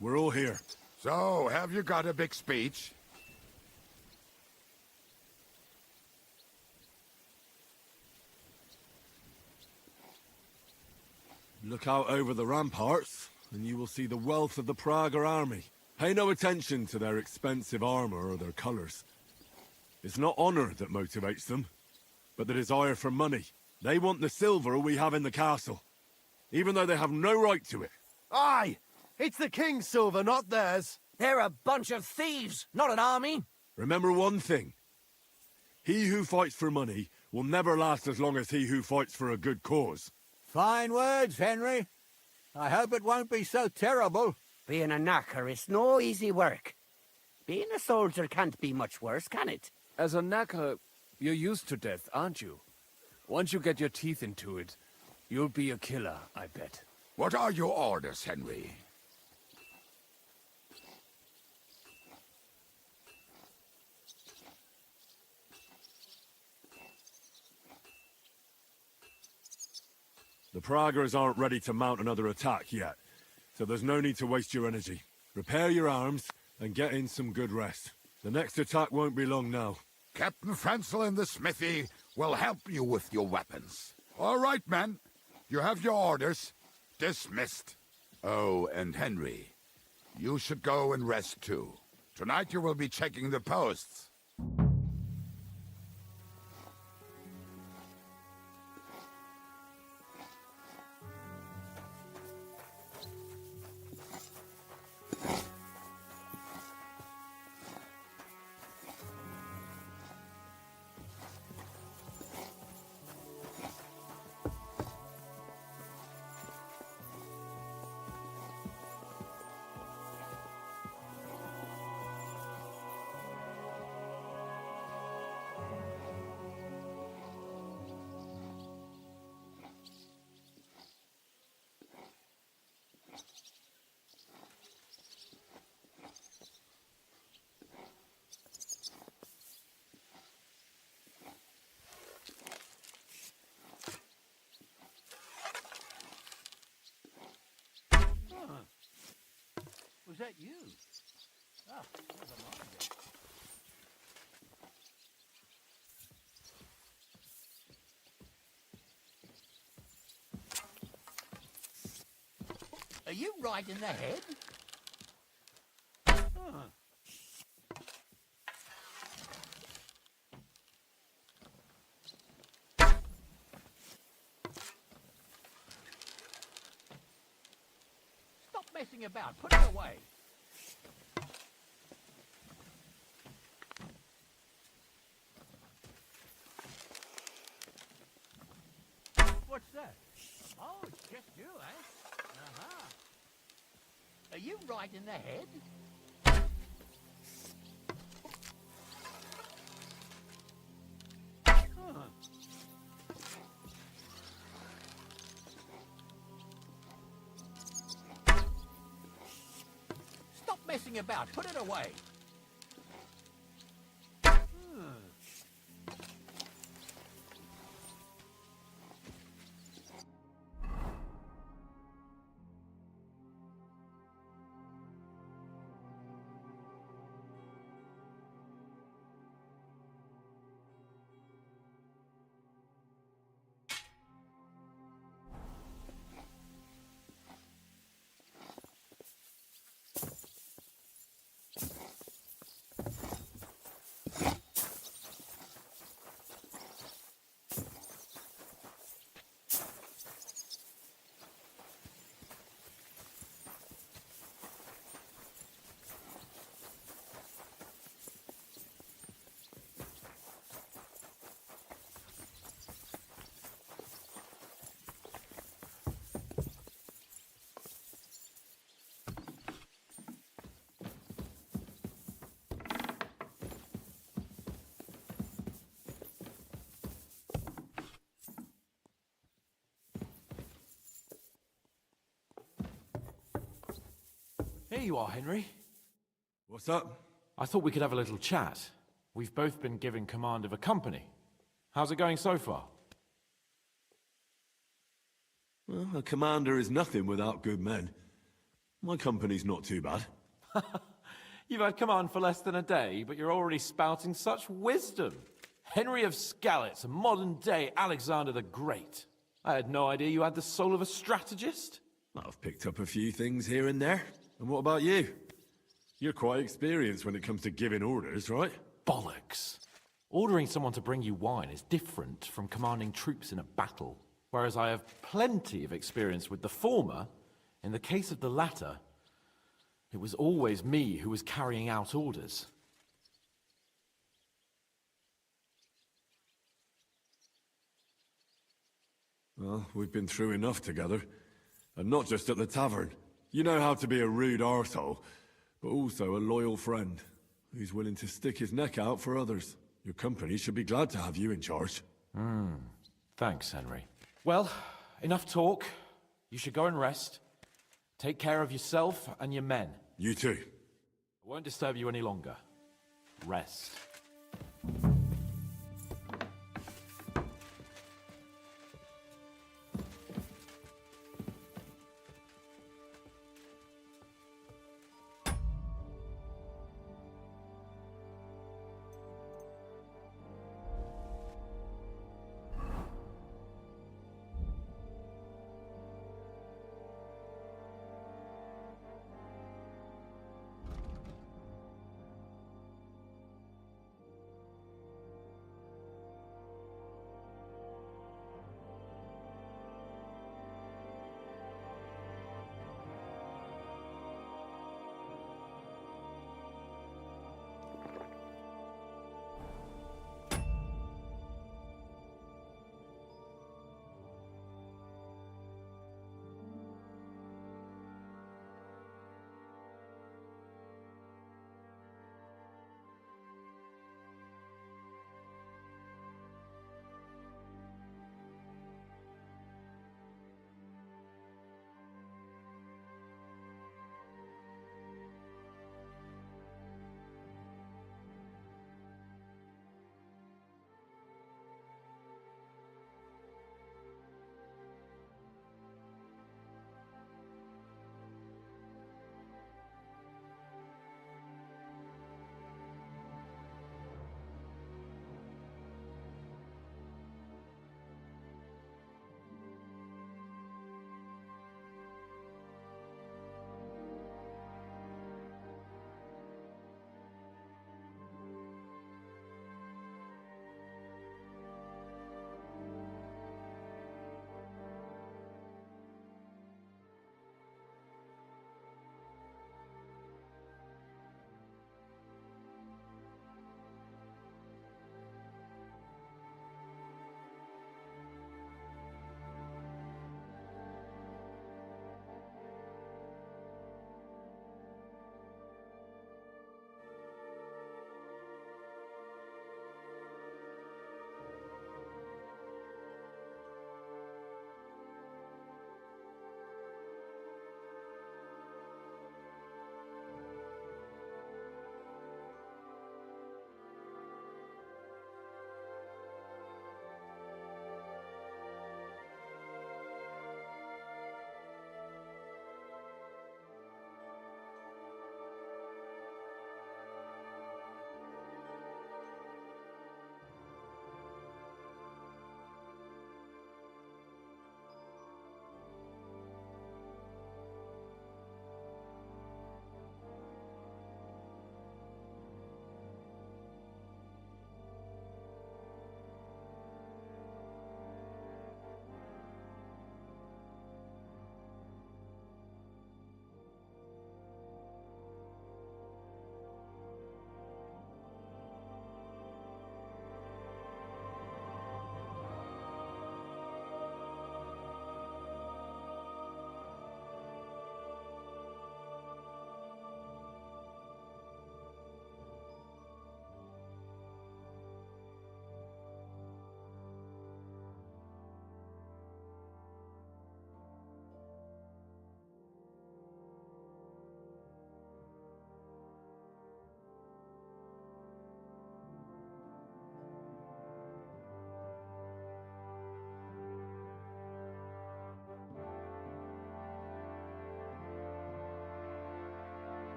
We're all here. So, have you got a big speech? Look out over the ramparts, and you will see the wealth of the Prager army. Pay no attention to their expensive armor or their colors. It's not honor that motivates them, but the desire for money. They want the silver we have in the castle, even though they have no right to it. Aye! It's the king's silver, not theirs. They're a bunch of thieves, not an army. Remember one thing. He who fights for money will never last as long as he who fights for a good cause. Fine words, Henry. I hope it won't be so terrible. Being a knacker is no easy work. Being a soldier can't be much worse, can it? As a knacker, you're used to death, aren't you? Once you get your teeth into it, you'll be a killer, I bet. What are your orders, Henry? The Pragers aren't ready to mount another attack yet, so there's no need to waste your energy. Repair your arms and get in some good rest. The next attack won't be long now. Captain Frenzel in the smithy will help you with your weapons. All right, men. You have your orders. Dismissed. Oh, and Henry, you should go and rest too. Tonight you will be checking the posts. Was that you? Ah, never mind. Are you right in the head? Stop messing about. Put it away. What's that? Oh, it's just you, eh? Uh-huh. Are you right in the head? Stop messing about. Put it away. Here you are, Henry. What's up? I thought we could have a little chat. We've both been given command of a company. How's it going so far? Well, a commander is nothing without good men. My company's not too bad. You've had command for less than a day, but you're already spouting such wisdom. Henry of Skalitz, a modern-day Alexander the Great. I had no idea you had the soul of a strategist. I've picked up a few things here and there. And what about you? You're quite experienced when it comes to giving orders, right? Bollocks. Ordering someone to bring you wine is different from commanding troops in a battle. Whereas I have plenty of experience with the former, in the case of the latter, it was always me who was carrying out orders. Well, we've been through enough together. And not just at the tavern. You know how to be a rude arsehole, but also a loyal friend who's willing to stick his neck out for others. Your company should be glad to have you in charge. Thanks, Henry. Well, enough talk. You should go and rest. Take care of yourself and your men. You too. I won't disturb you any longer. Rest.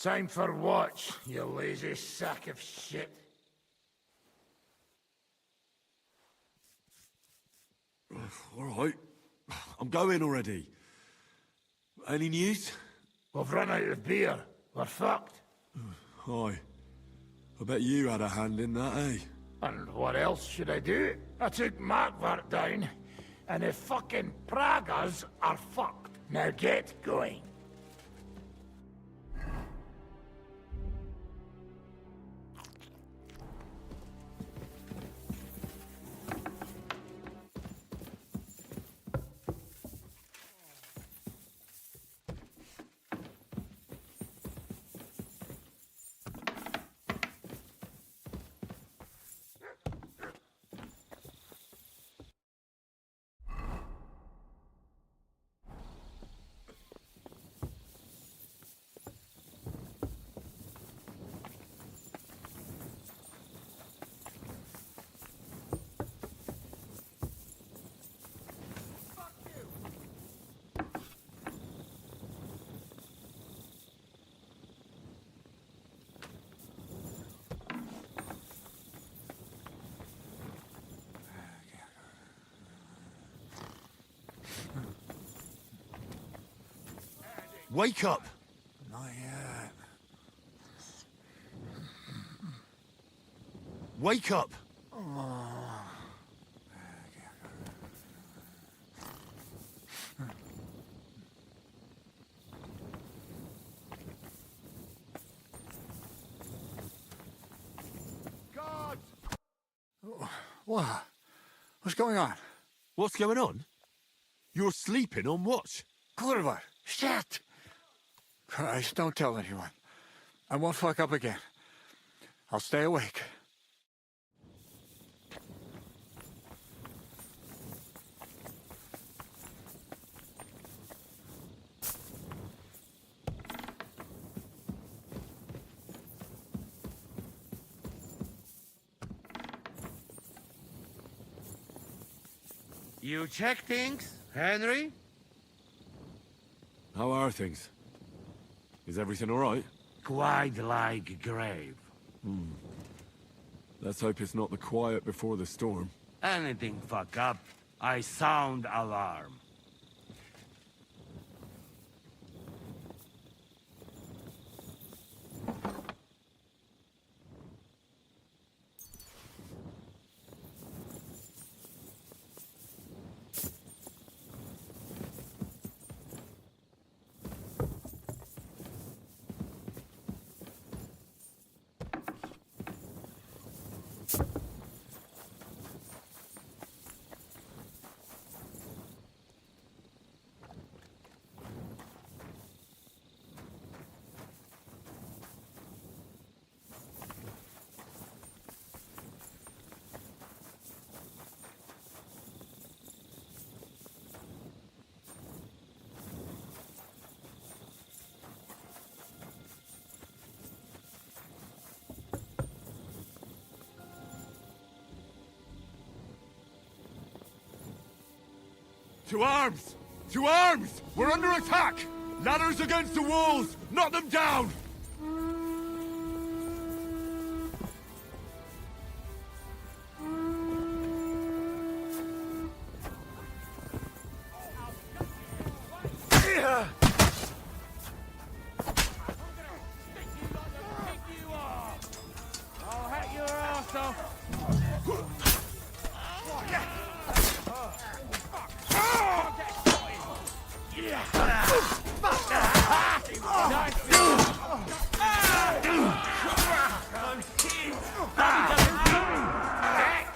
Time for what, you lazy sack of shit? All right. I'm going already. Any news? We've run out of beer. We're fucked. Aye. I bet you had a hand in that, eh? And what else should I do? I took Markvart down, and the fucking Pragas are fucked. Now get going. Wake up! Not yet. Wake up! God! What? What's going on? What's going on? You're sleeping on watch. Kurva! Shit! Christ, don't tell anyone. I won't fuck up again. I'll stay awake. You check things, Henry? How are things? Is everything all right? Quite like grave. Let's hope it's not the quiet before the storm. Anything fuck up, I sound alarm. To arms! To arms! We're under attack! Ladders against the walls! Knock them down! I'll hack your ass off.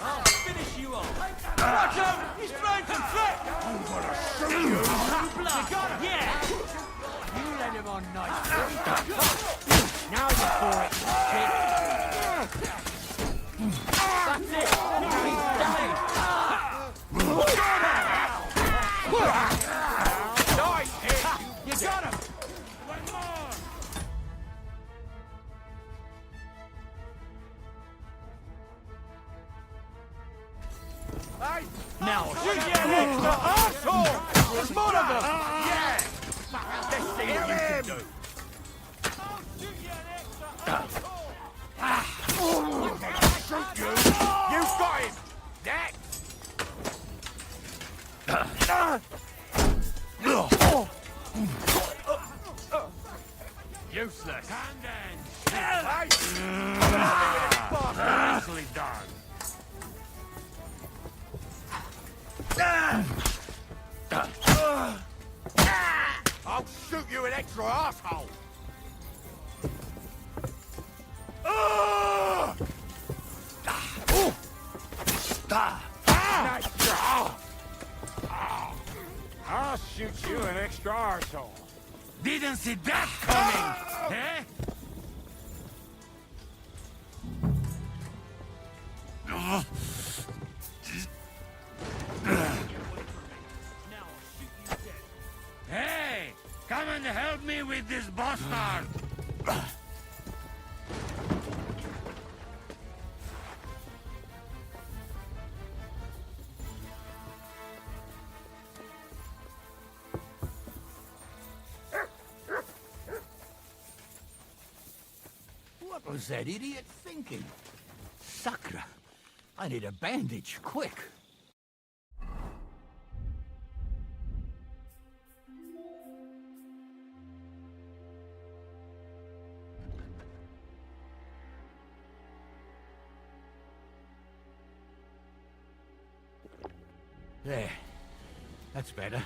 I'll finish you off. Watch out! He's trying to trick! I'm gonna shoot you! You got him! Yeah! You let him on nice. Now you're for it, shit. That's it! Now he's dying! Nice hit! You got him! Now shoot you, extra arsehole! There's more of them! Yeah! Let's see what you can do. Shoot you! You've got him! Next! Useless. Nicely done. I'll shoot you an extra asshole. I'll shoot you an extra arsehole. Didn't see that coming, eh? Hey! Come and help me with this bastard! What was that idiot thinking? Sacre. I need a bandage, quick. There. That's better.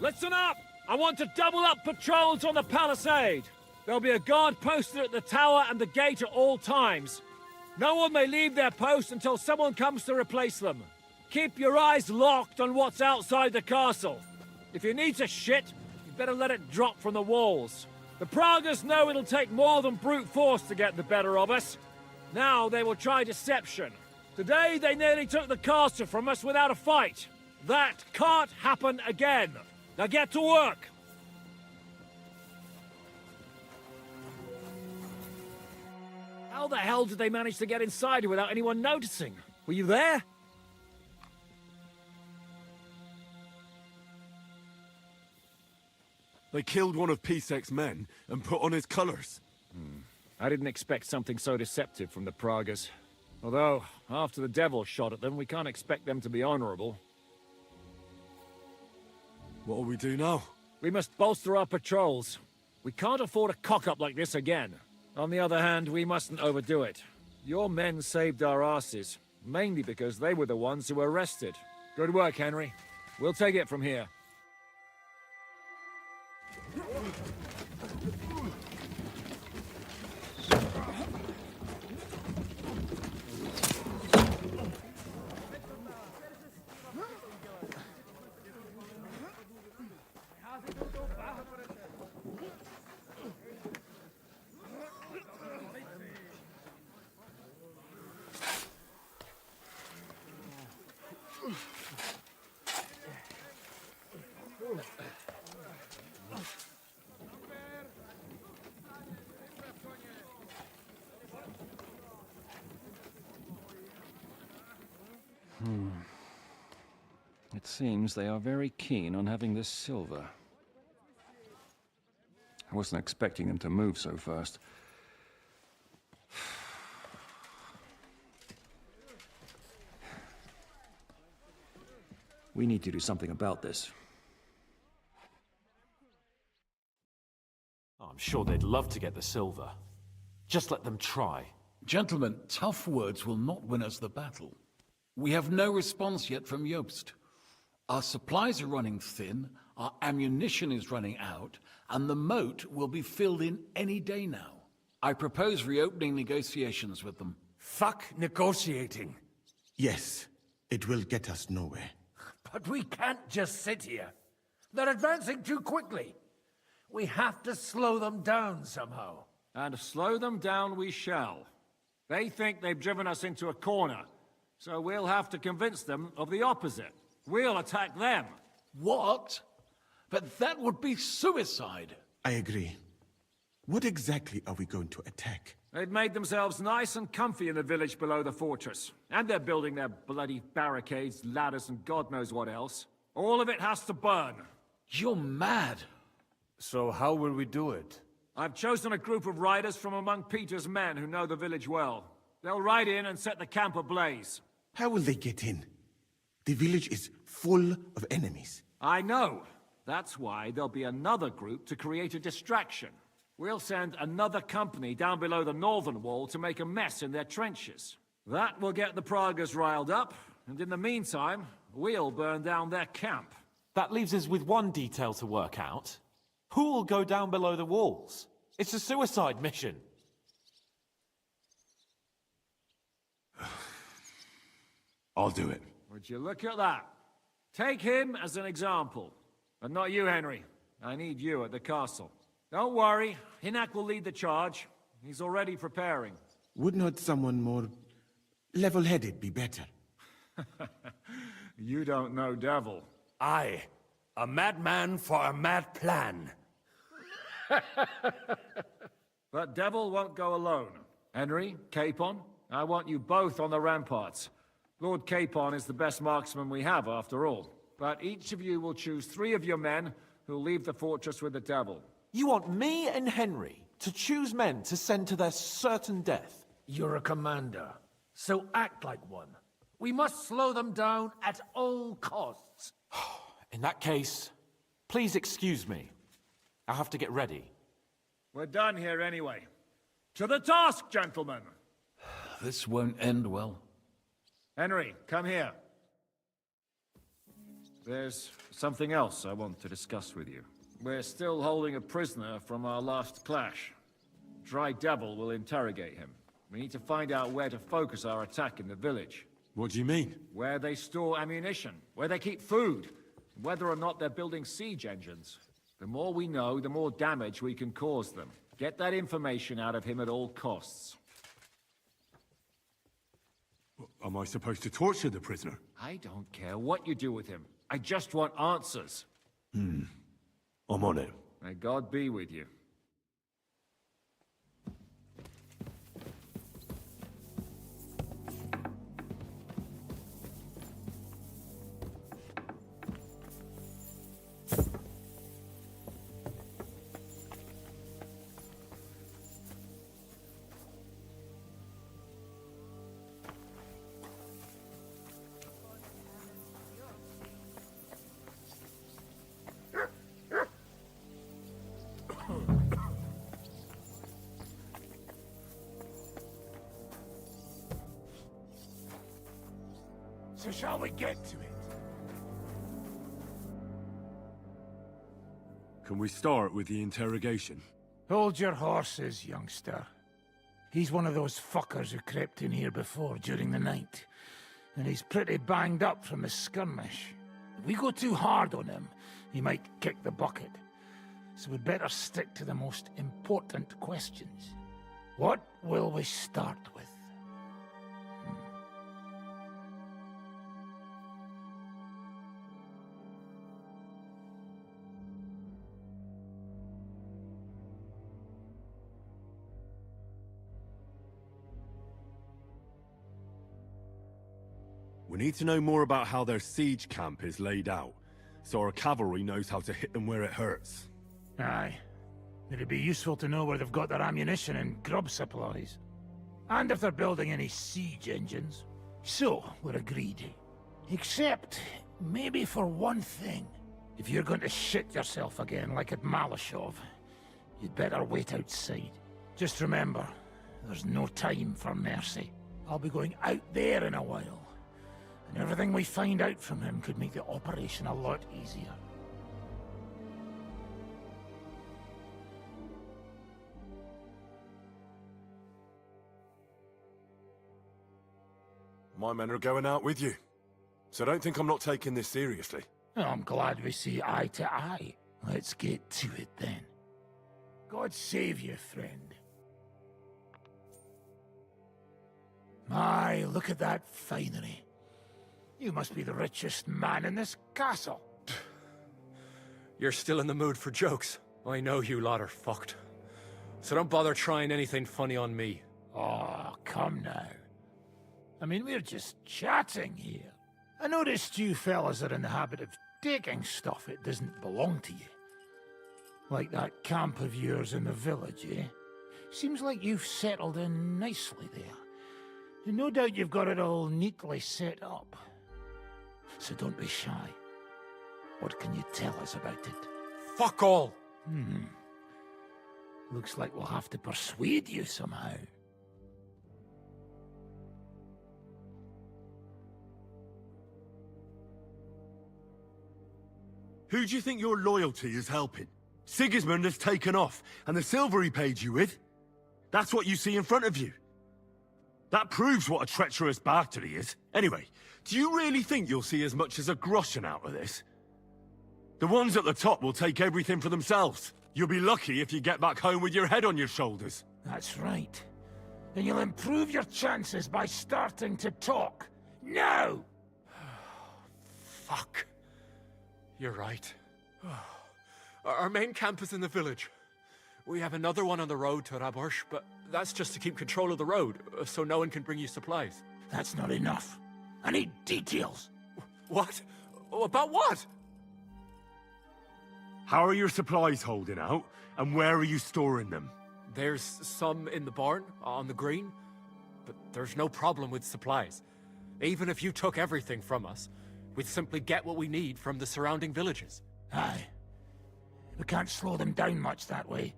Listen up! I want to double up patrols on the palisade. There'll be a guard posted at the tower and the gate at all times. No one may leave their post until someone comes to replace them. Keep your eyes locked on what's outside the castle. If you need to shit, you better let it drop from the walls. The Pragas know it'll take more than brute force to get the better of us. Now they will try deception. Today they nearly took the castle from us without a fight. That can't happen again. Now get to work! How How the hell did they manage to get inside without anyone noticing? Were you there? They killed one of Pisek's men and put on his colors. I didn't expect something so deceptive from the Pragas. Although, after the devil shot at them, we can't expect them to be honorable. What'll we do now? We must bolster our patrols. We can't afford a cock-up like this again. On the other hand, we mustn't overdo it. Your men saved our asses, mainly because they were the ones who were arrested. Good work, Henry. We'll take it from here. It seems they are very keen on having this silver. I wasn't expecting them to move so fast. We need to do something about this. I'm sure they'd love to get the silver. Just let them try. Gentlemen, tough words will not win us the battle. We have no response yet from Jobst. Our supplies are running thin, our ammunition is running out, and the moat will be filled in any day now. I propose reopening negotiations with them. Fuck negotiating. Yes, it will get us nowhere. But we can't just sit here. They're advancing too quickly. We have to slow them down somehow. And slow them down we shall. They think they've driven us into a corner, so we'll have to convince them of the opposite. We'll attack them. What? But that would be suicide. I agree. What exactly are we going to attack? They've made themselves nice and comfy in the village below the fortress. And they're building their bloody barricades, ladders, and God knows what else. All of it has to burn. You're mad. So how will we do it? I've chosen a group of riders from among Peter's men who know the village well. They'll ride in and set the camp ablaze. How will they get in? The village is full of enemies. I know. That's why there'll be another group to create a distraction. We'll send another company down below the northern wall to make a mess in their trenches. That will get the Pragas riled up, and in the meantime, we'll burn down their camp. That leaves us with one detail to work out. Who will go down below the walls? It's a suicide mission. I'll do it. Would you look at that? Take him as an example. But not you, Henry. I need you at the castle. Don't worry, Hinak will lead the charge. He's already preparing. Would not someone more level-headed be better? You don't know Devil. Aye. A madman for a mad plan. But Devil won't go alone. Henry, Capon, I want you both on the ramparts. Lord Capon is the best marksman we have, after all. But each of you will choose 3 of your men who'll leave the fortress with the Devil. You want me and Henry to choose men to send to their certain death? You're a commander, so act like one. We must slow them down at all costs. In that case, please excuse me. I have to get ready. We're done here anyway. To the task, gentlemen! This won't end well. Henry, come here. There's something else I want to discuss with you. We're still holding a prisoner from our last clash. Dry Devil will interrogate him. We need to find out where to focus our attack in the village. What do you mean? Where they store ammunition, where they keep food, whether or not they're building siege engines. The more we know, the more damage we can cause them. Get that information out of him at all costs. Am I supposed to torture the prisoner? I don't care what you do with him. I just want answers. I'm on it. May God be with you. So shall we get to it? Can we start with the interrogation? Hold your horses, youngster. He's one of those fuckers who crept in here before during the night. And he's pretty banged up from the skirmish. If we go too hard on him, he might kick the bucket. So we'd better stick to the most important questions. What will we start with? We need to know more about how their siege camp is laid out, so our cavalry knows how to hit them where it hurts. Aye. It'd be useful to know where they've got their ammunition and grub supplies. And if they're building any siege engines. So, we're agreed. Except, maybe for one thing. If you're going to shit yourself again like at Malashov, you'd better wait outside. Just remember, there's no time for mercy. I'll be going out there in a while. And everything we find out from him could make the operation a lot easier. My men are going out with you, so don't think I'm not taking this seriously. Well, I'm glad we see eye to eye. Let's get to it then. God save you, friend. My, look at that finery. You must be the richest man in this castle. You're still in the mood for jokes. I know you lot are fucked. So don't bother trying anything funny on me. Oh, come now. I mean, we're just chatting here. I noticed you fellas are in the habit of taking stuff that doesn't belong to you. Like that camp of yours in the village, eh? Seems like you've settled in nicely there. And no doubt you've got it all neatly set up. So don't be shy. What can you tell us about it? Fuck all! Looks like we'll have to persuade you somehow. Who do you think your loyalty is helping? Sigismund has taken off, and the silver he paid you with? That's what you see in front of you. That proves what a treacherous bastard he is. Anyway, do you really think you'll see as much as a groschen out of this? The ones at the top will take everything for themselves. You'll be lucky if you get back home with your head on your shoulders. That's right. And you'll improve your chances by starting to talk. Now! Fuck. You're right. Our main camp is in the village. We have another one on the road to Raborsh, but that's just to keep control of the road, so no one can bring you supplies. That's not enough. I need details. What? About what? How are your supplies holding out, and where are you storing them? There's some in the barn, on the green, but there's no problem with supplies. Even if you took everything from us, we'd simply get what we need from the surrounding villages. Aye. We can't slow them down much that way.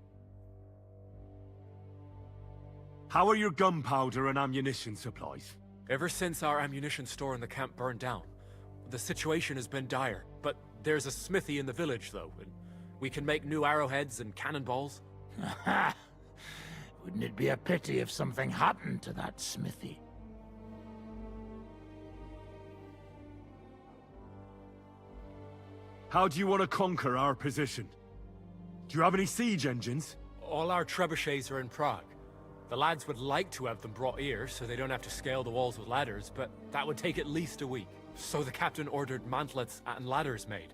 How are your gunpowder and ammunition supplies? Ever since our ammunition store in the camp burned down, the situation has been dire. But there's a smithy in the village, though, and we can make new arrowheads and cannonballs. Aha! Wouldn't it be a pity if something happened to that smithy? How do you want to conquer our position? Do you have any siege engines? All our trebuchets are in Prague. The lads would like to have them brought here, so they don't have to scale the walls with ladders, but that would take at least a week. So the captain ordered mantlets and ladders made.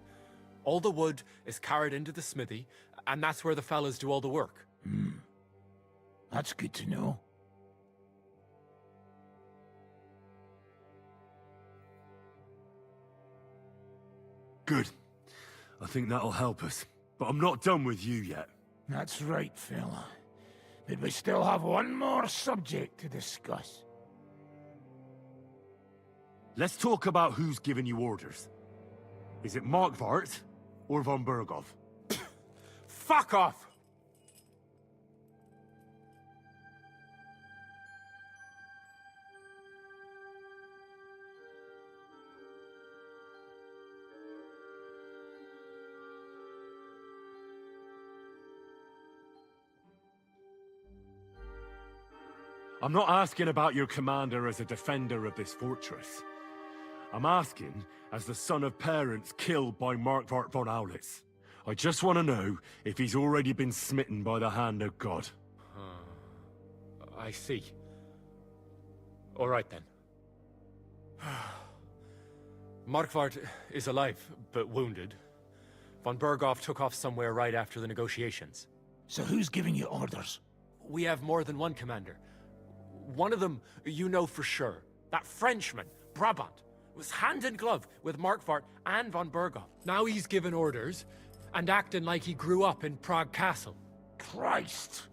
All the wood is carried into the smithy, and that's where the fellas do all the work. That's good to know. Good. I think that'll help us. But I'm not done with you yet. That's right, fella. But we still have one more subject to discuss. Let's talk about who's giving you orders. Is it Markvart or von Bergov? Fuck off! I'm not asking about your commander as a defender of this fortress. I'm asking as the son of parents killed by Markvart von Aulitz. I just want to know if he's already been smitten by the hand of God. I see. All right then. Markvart is alive, but wounded. Von Berghoff took off somewhere right after the negotiations. So who's giving you orders? We have more than one commander. One of them you know for sure. That Frenchman, Brabant, was hand in glove with Markvart and von Berghoff. Now he's given orders and acting like he grew up in Prague Castle. Christ!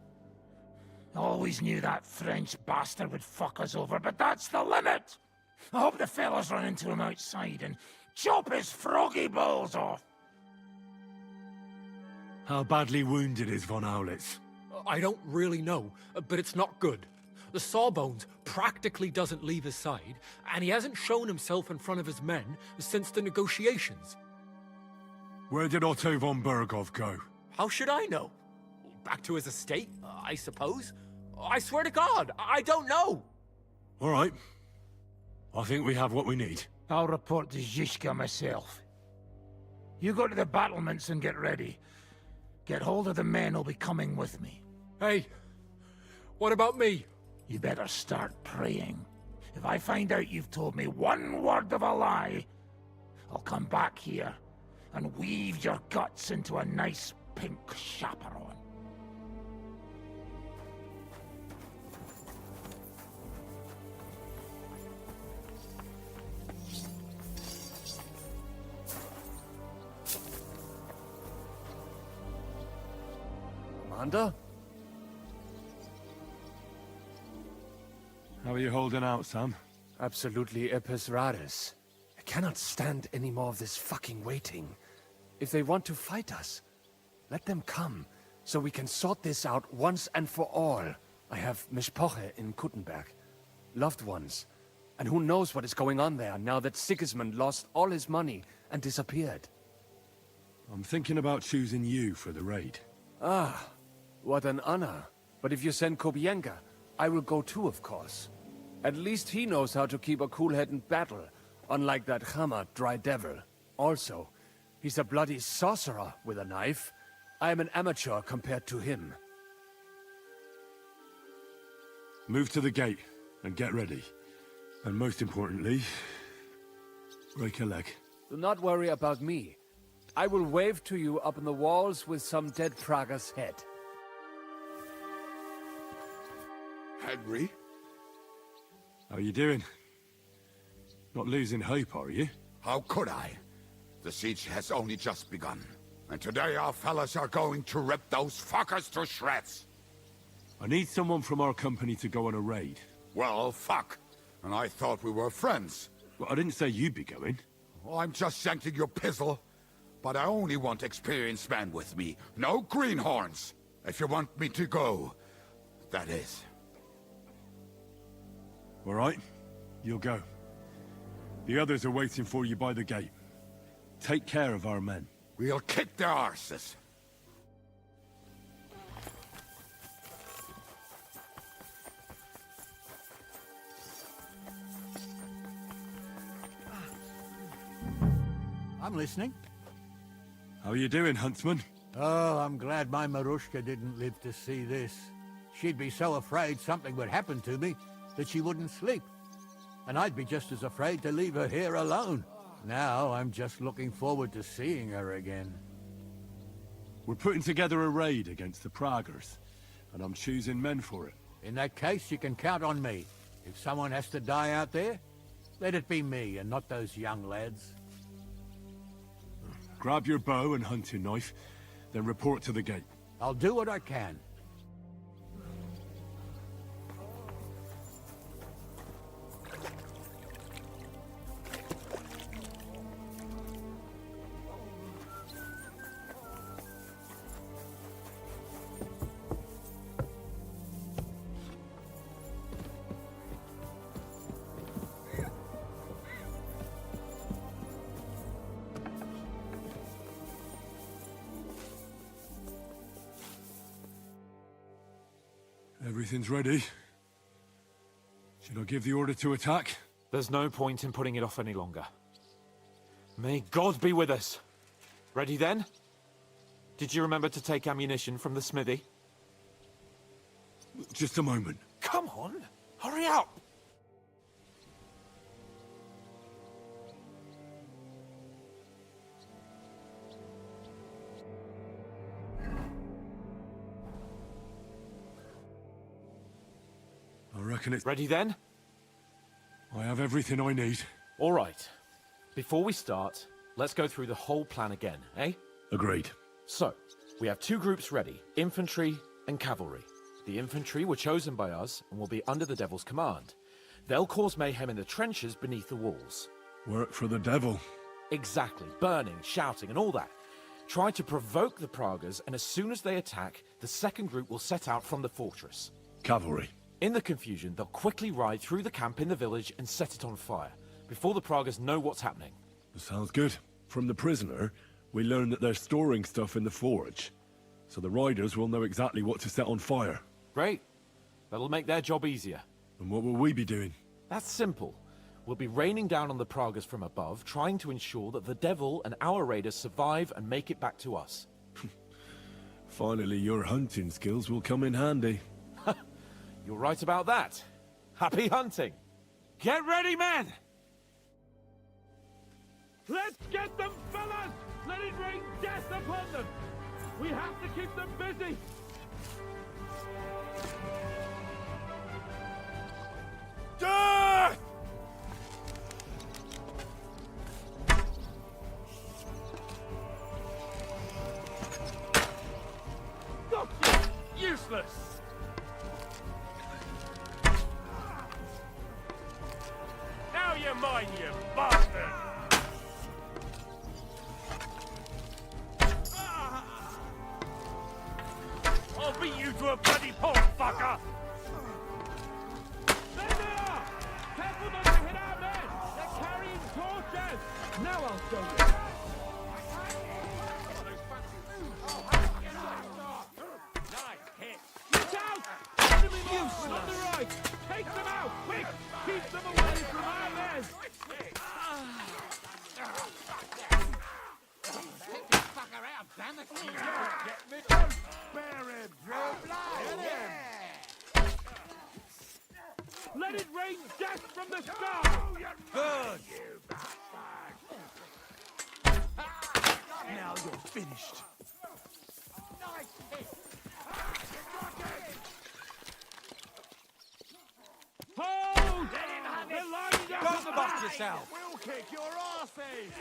Always knew that French bastard would fuck us over, but that's the limit! I hope the fellas run into him outside and chop his froggy balls off! How badly wounded is von Aulitz? I don't really know, but it's not good. The sawbones practically doesn't leave his side, and he hasn't shown himself in front of his men since the negotiations. Where did Otto von Berghoff go? How should I know? Back to his estate, I suppose? I swear to God, I don't know! All right. I think we have what we need. I'll report to Zizka myself. You go to the battlements and get ready. Get hold of the men who'll be coming with me. Hey, what about me? You better start praying. If I find out you've told me one word of a lie, I'll come back here and weave your guts into a nice pink chaperon. Commander? How are you holding out, Sam? Absolutely epis raris. I cannot stand any more of this fucking waiting. If they want to fight us, let them come, so we can sort this out once and for all. I have Mishpoche in Kuttenberg, loved ones, and who knows what is going on there now that Sigismund lost all his money and disappeared. I'm thinking about choosing you for the raid. Ah, what an honor. But if you send Kobienka, I will go too, of course. At least he knows how to keep a cool head in battle, unlike that Hammer dry devil. Also, he's a bloody sorcerer with a knife. I am an amateur compared to him. Move to the gate and get ready. And most importantly, break a leg. Do not worry about me. I will wave to you up in the walls with some dead Prager's head. Henry? How are you doing? Not losing hope, are you? How could I? The siege has only just begun. And today our fellas are going to rip those fuckers to shreds. I need someone from our company to go on a raid. Well, fuck. And I thought we were friends. Well, I didn't say you'd be going. Oh, I'm just sending your pizzle. But I only want experienced men with me. No greenhorns. If you want me to go, that is. All right, you'll go. The others are waiting for you by the gate. Take care of our men. We'll kick their arses. I'm listening. How are you doing, Huntsman? Oh, I'm glad my Marushka didn't live to see this. She'd be so afraid something would happen to me that she wouldn't sleep. And I'd be just as afraid to leave her here alone. Now I'm just looking forward to seeing her again. We're putting together a raid against the Pragers, and I'm choosing men for it. In that case, you can count on me. If someone has to die out there, let it be me and not those young lads. Grab your bow and hunting knife, then report to the gate. I'll do what I can. Everything's ready. Should I give the order to attack? There's no point in putting it off any longer. May God be with us. Ready then? Did you remember to take ammunition from the smithy? Just a moment. Come on, hurry up! I reckon it's... Ready then? I have everything I need. All right. Before we start, let's go through the whole plan again, eh? Agreed. So, we have two groups ready, infantry and cavalry. The infantry were chosen by us and will be under the Devil's command. They'll cause mayhem in the trenches beneath the walls. Work for the devil. Exactly, burning, shouting and all that. Try to provoke the Pragas, and as soon as they attack, the second group will set out from the fortress. Cavalry. In the confusion, they'll quickly ride through the camp in the village and set it on fire, before the Pragas know what's happening. Sounds good. From the prisoner, we learned that they're storing stuff in the forge, so the riders will know exactly what to set on fire. Great. That'll make their job easier. And what will we be doing? That's simple. We'll be raining down on the Pragas from above, trying to ensure that the Devil and our raiders survive and make it back to us. Finally, your hunting skills will come in handy. You're right about that. Happy hunting. Get ready, men! Let's get them, fellas! Let it rain death upon them! We have to keep them busy! Death! Gotcha! Useless! Now you're mine, you bastard! I'll beat you to a bloody pulp, fucker! There they are! Careful not to hit our men! They're carrying torches! Now I'll show you! Nice hit! Look out! Enemy marksmen on the right! Take them out! Quick! Keep them away from our men! Take this fucker out, damn it! Get me! Spare him, Drew! Let it rain death from the sky! Good! Now you're finished. Nice hit! Hold! They're lined up! Don't bust yourself! We'll kick your asses!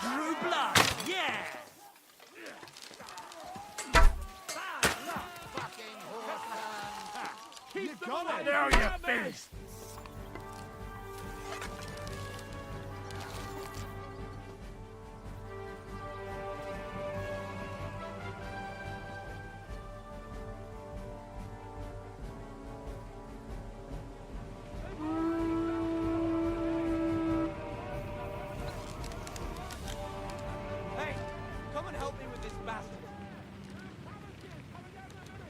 Drew blood, yeah! Keep them away! Now you're finished! Hey, come and help me with this bastard.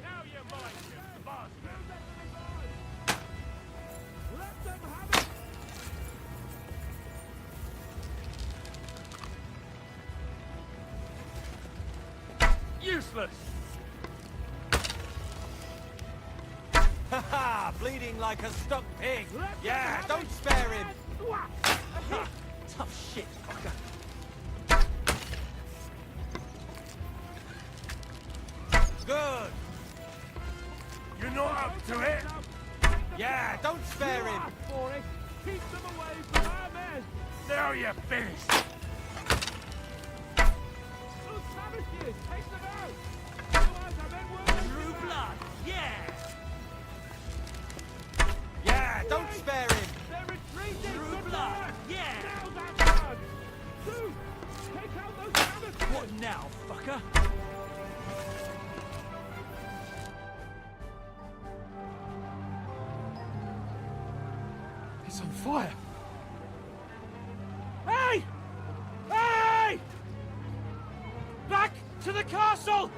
Now you're mine, you bastard! Let them have it! Useless! Ha-ha! Bleeding like a stuck pig! Yeah, don't spare him! Tough shit, fucker. Good! You're not up to it! Yeah, don't spare him! For it. Keep them away from our men! Now you're finished! Those savages! Take them out! Otherwise our men will... Drew blood, yeah! Yeah, don't spare him! They're retreating! Drew blood, yeah! Now that's done! Dude! Take out those savages! What now, fucker? It's on fire. Hey! Hey! Back to the castle!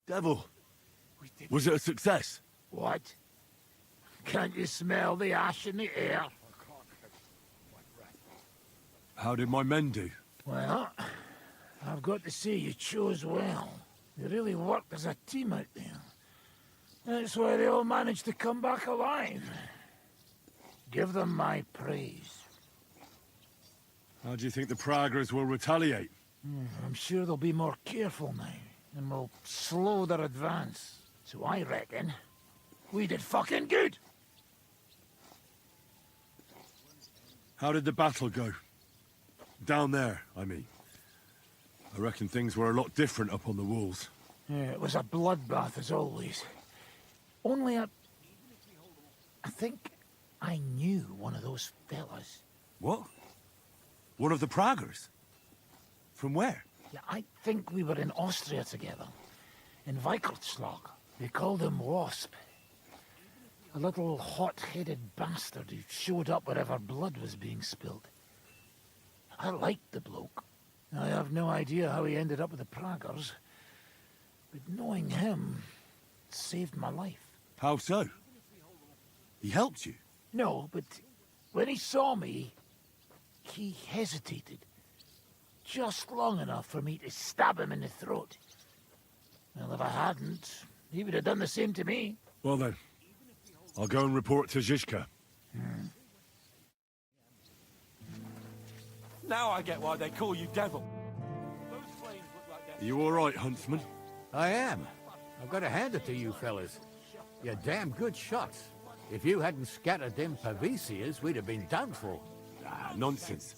Devil, was it a success? What? Can't you smell the ash in the air? How did my men do? Well, I've got to say you chose well. You really worked as a team out there. That's why they all managed to come back alive. Give them my praise. How do you think the Praggers will retaliate? I'm sure they'll be more careful now, and will slow their advance. So I reckon we did fucking good. How did the battle go? Down there, I mean. I reckon things were a lot different up on the walls. Yeah, it was a bloodbath as always. Only I think I knew one of those fellas. What? One of the Praggers? From where? Yeah, I think we were in Austria together. In Weikertslag. They called him Wasp. A little hot-headed bastard who showed up wherever blood was being spilled. I liked the bloke. I have no idea how he ended up with the Praggers. But knowing him saved my life. How so? He helped you? No, but when he saw me, he hesitated. Just long enough for me to stab him in the throat. Well, if I hadn't, he would have done the same to me. Well then, I'll go and report to Zizka. Now I get why they call you Devil. Are you all right, Huntsman? I am. I've got to hand it to you fellas. You're damn good shots. If you hadn't scattered them Pavesias, we'd have been done for. Ah, nonsense.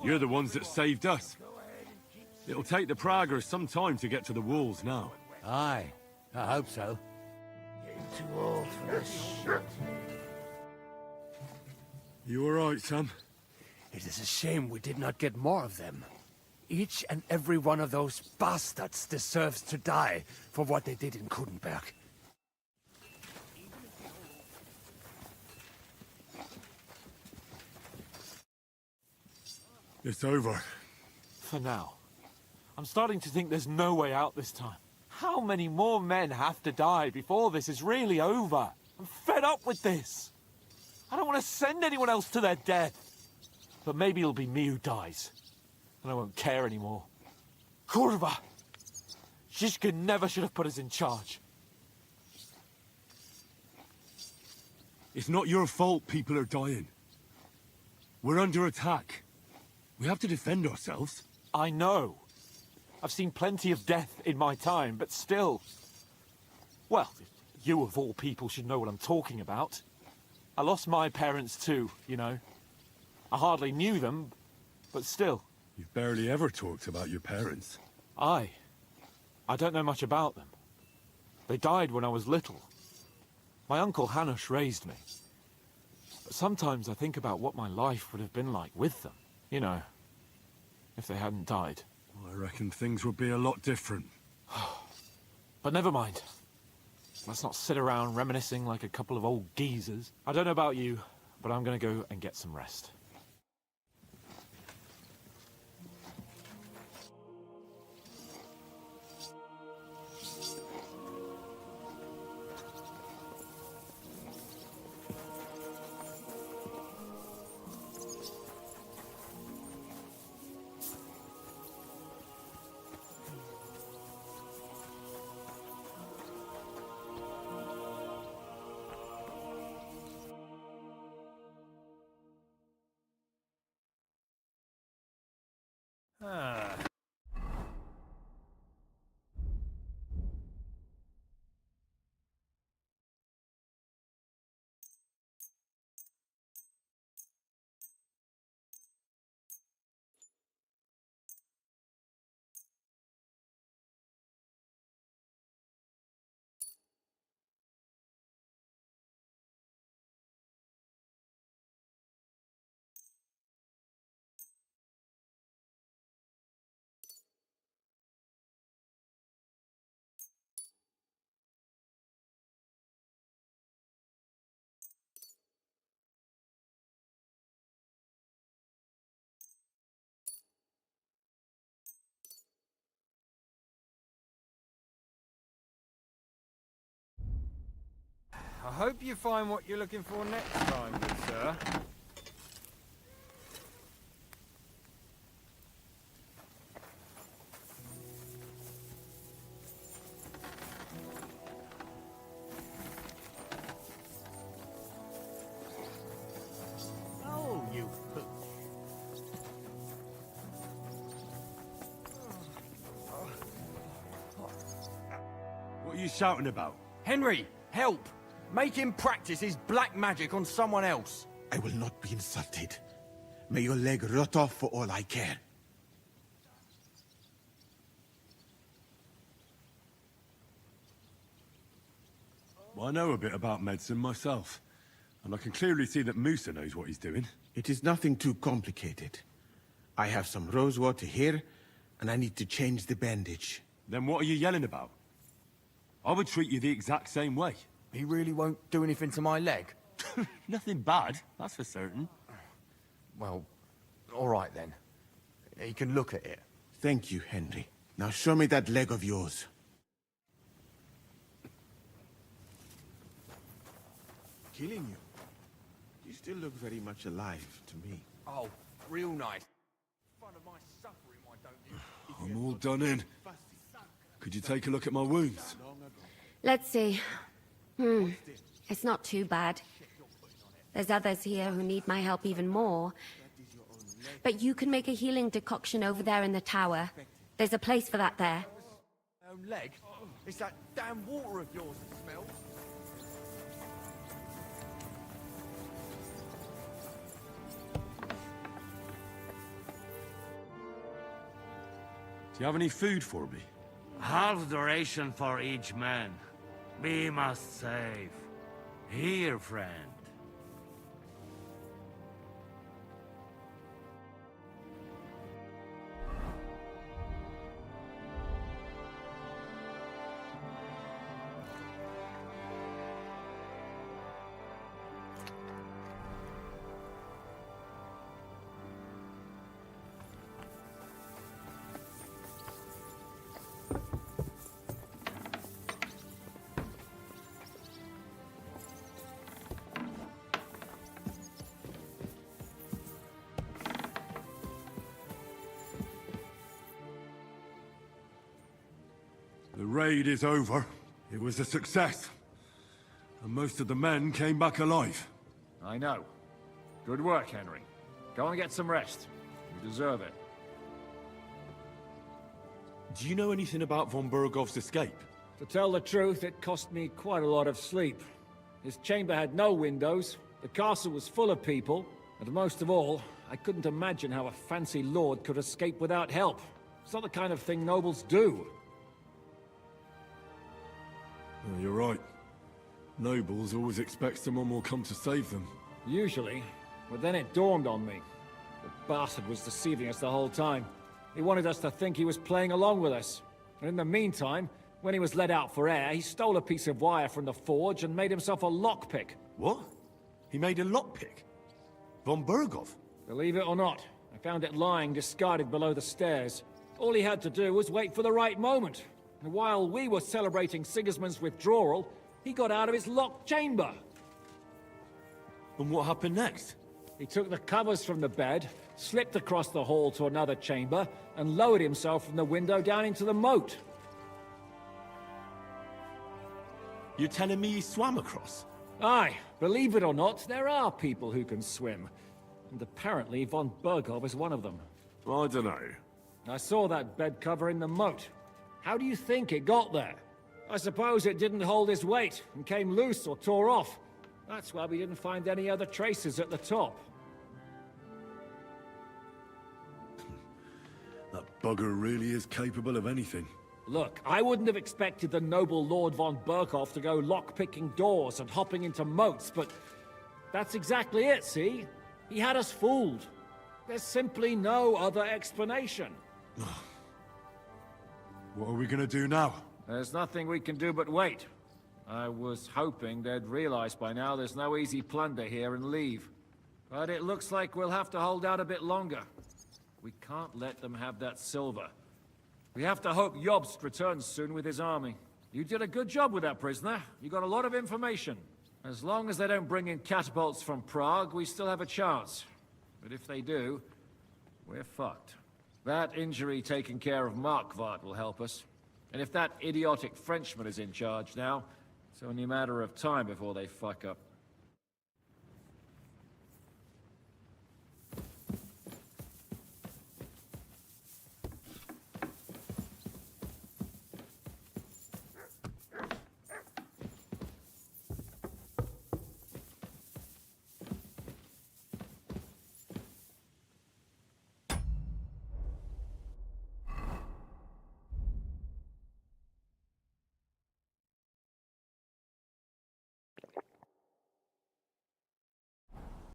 You're the ones that saved us. It'll take the Praggers some time to get to the walls now. Aye, I hope so. Getting too old for this shit. You all right, Sam? It is a shame we did not get more of them. Each and every one of those bastards deserves to die for what they did in Kudenberg. It's over. For now. I'm starting to think there's no way out this time. How many more men have to die before this is really over? I'm fed up with this. I don't want to send anyone else to their death. But maybe it'll be me who dies. And I won't care anymore. Kurva! Zizka never should have put us in charge. It's not your fault people are dying. We're under attack. We have to defend ourselves. I know. I've seen plenty of death in my time, but still. Well, you of all people should know what I'm talking about. I lost my parents too, you know. I hardly knew them, but still. You've barely ever talked about your parents. I don't know much about them. They died when I was little. My uncle Hanush raised me. But sometimes I think about what my life would have been like with them. You know, if they hadn't died. I reckon things would be a lot different. But never mind. Let's not sit around reminiscing like a couple of old geezers. I don't know about you, but I'm gonna go and get some rest. hope you find what you're looking for next time, good sir. Oh, you pooch. What are you shouting about? Henry, help! Make him practice his black magic on someone else. I will not be insulted. May your leg rot off for all I care. Well, I know a bit about medicine myself, and I can clearly see that Musa knows what he's doing. It is nothing too complicated. I have some rosewater here, and I need to change the bandage. Then what are you yelling about? I would treat you the exact same way. He really won't do anything to my leg? Nothing bad, that's for certain. Well, all right then. He can look at it. Thank you, Henry. Now show me that leg of yours. Killing you? You still look very much alive to me. Oh, real nice. Fun of my suffering, why don't you? I'm all done in. Could you take a look at my wounds? Let's see. It's not too bad. There's others here who need my help even more. But you can make a healing decoction over there in the tower. There's a place for that there. My own leg? It's that damn water of yours that smells. Do you have any food for me? Half the ration for each man. We must save. Here, friend. The raid is over. It was a success. And most of the men came back alive. I know. Good work, Henry. Go and get some rest. You deserve it. Do you know anything about von Burgov's escape? To tell the truth, it cost me quite a lot of sleep. His chamber had no windows, the castle was full of people, and most of all, I couldn't imagine how a fancy lord could escape without help. It's not the kind of thing nobles do. Oh, you're right. Nobles always expect someone will come to save them. Usually, but then it dawned on me. The bastard was deceiving us the whole time. He wanted us to think he was playing along with us. And in the meantime, when he was let out for air, he stole a piece of wire from the forge and made himself a lockpick. What? He made a lockpick? Von Burgov? Believe it or not, I found it lying discarded below the stairs. All he had to do was wait for the right moment. And while we were celebrating Sigismund's withdrawal, he got out of his locked chamber. And what happened next? He took the covers from the bed, slipped across the hall to another chamber, and lowered himself from the window down into the moat. You're telling me he swam across? Aye, believe it or not, there are people who can swim. And apparently von Burgov is one of them. I don't know. I saw that bed cover in the moat. How do you think it got there? I suppose it didn't hold his weight and came loose or tore off. That's why we didn't find any other traces at the top. That bugger really is capable of anything. Look, I wouldn't have expected the noble Lord von Burkhoff to go lock-picking doors and hopping into moats, but that's exactly it, see? He had us fooled. There's simply no other explanation. What are we gonna do now? There's nothing we can do but wait. I was hoping they'd realize by now there's no easy plunder here and leave. But it looks like we'll have to hold out a bit longer. We can't let them have that silver. We have to hope Jobst returns soon with his army. You did a good job with that prisoner. You got a lot of information. As long as they don't bring in catapults from Prague, we still have a chance. But if they do, we're fucked. That injury taking care of Markvart will help us. And if that idiotic Frenchman is in charge now, it's only a matter of time before they fuck up.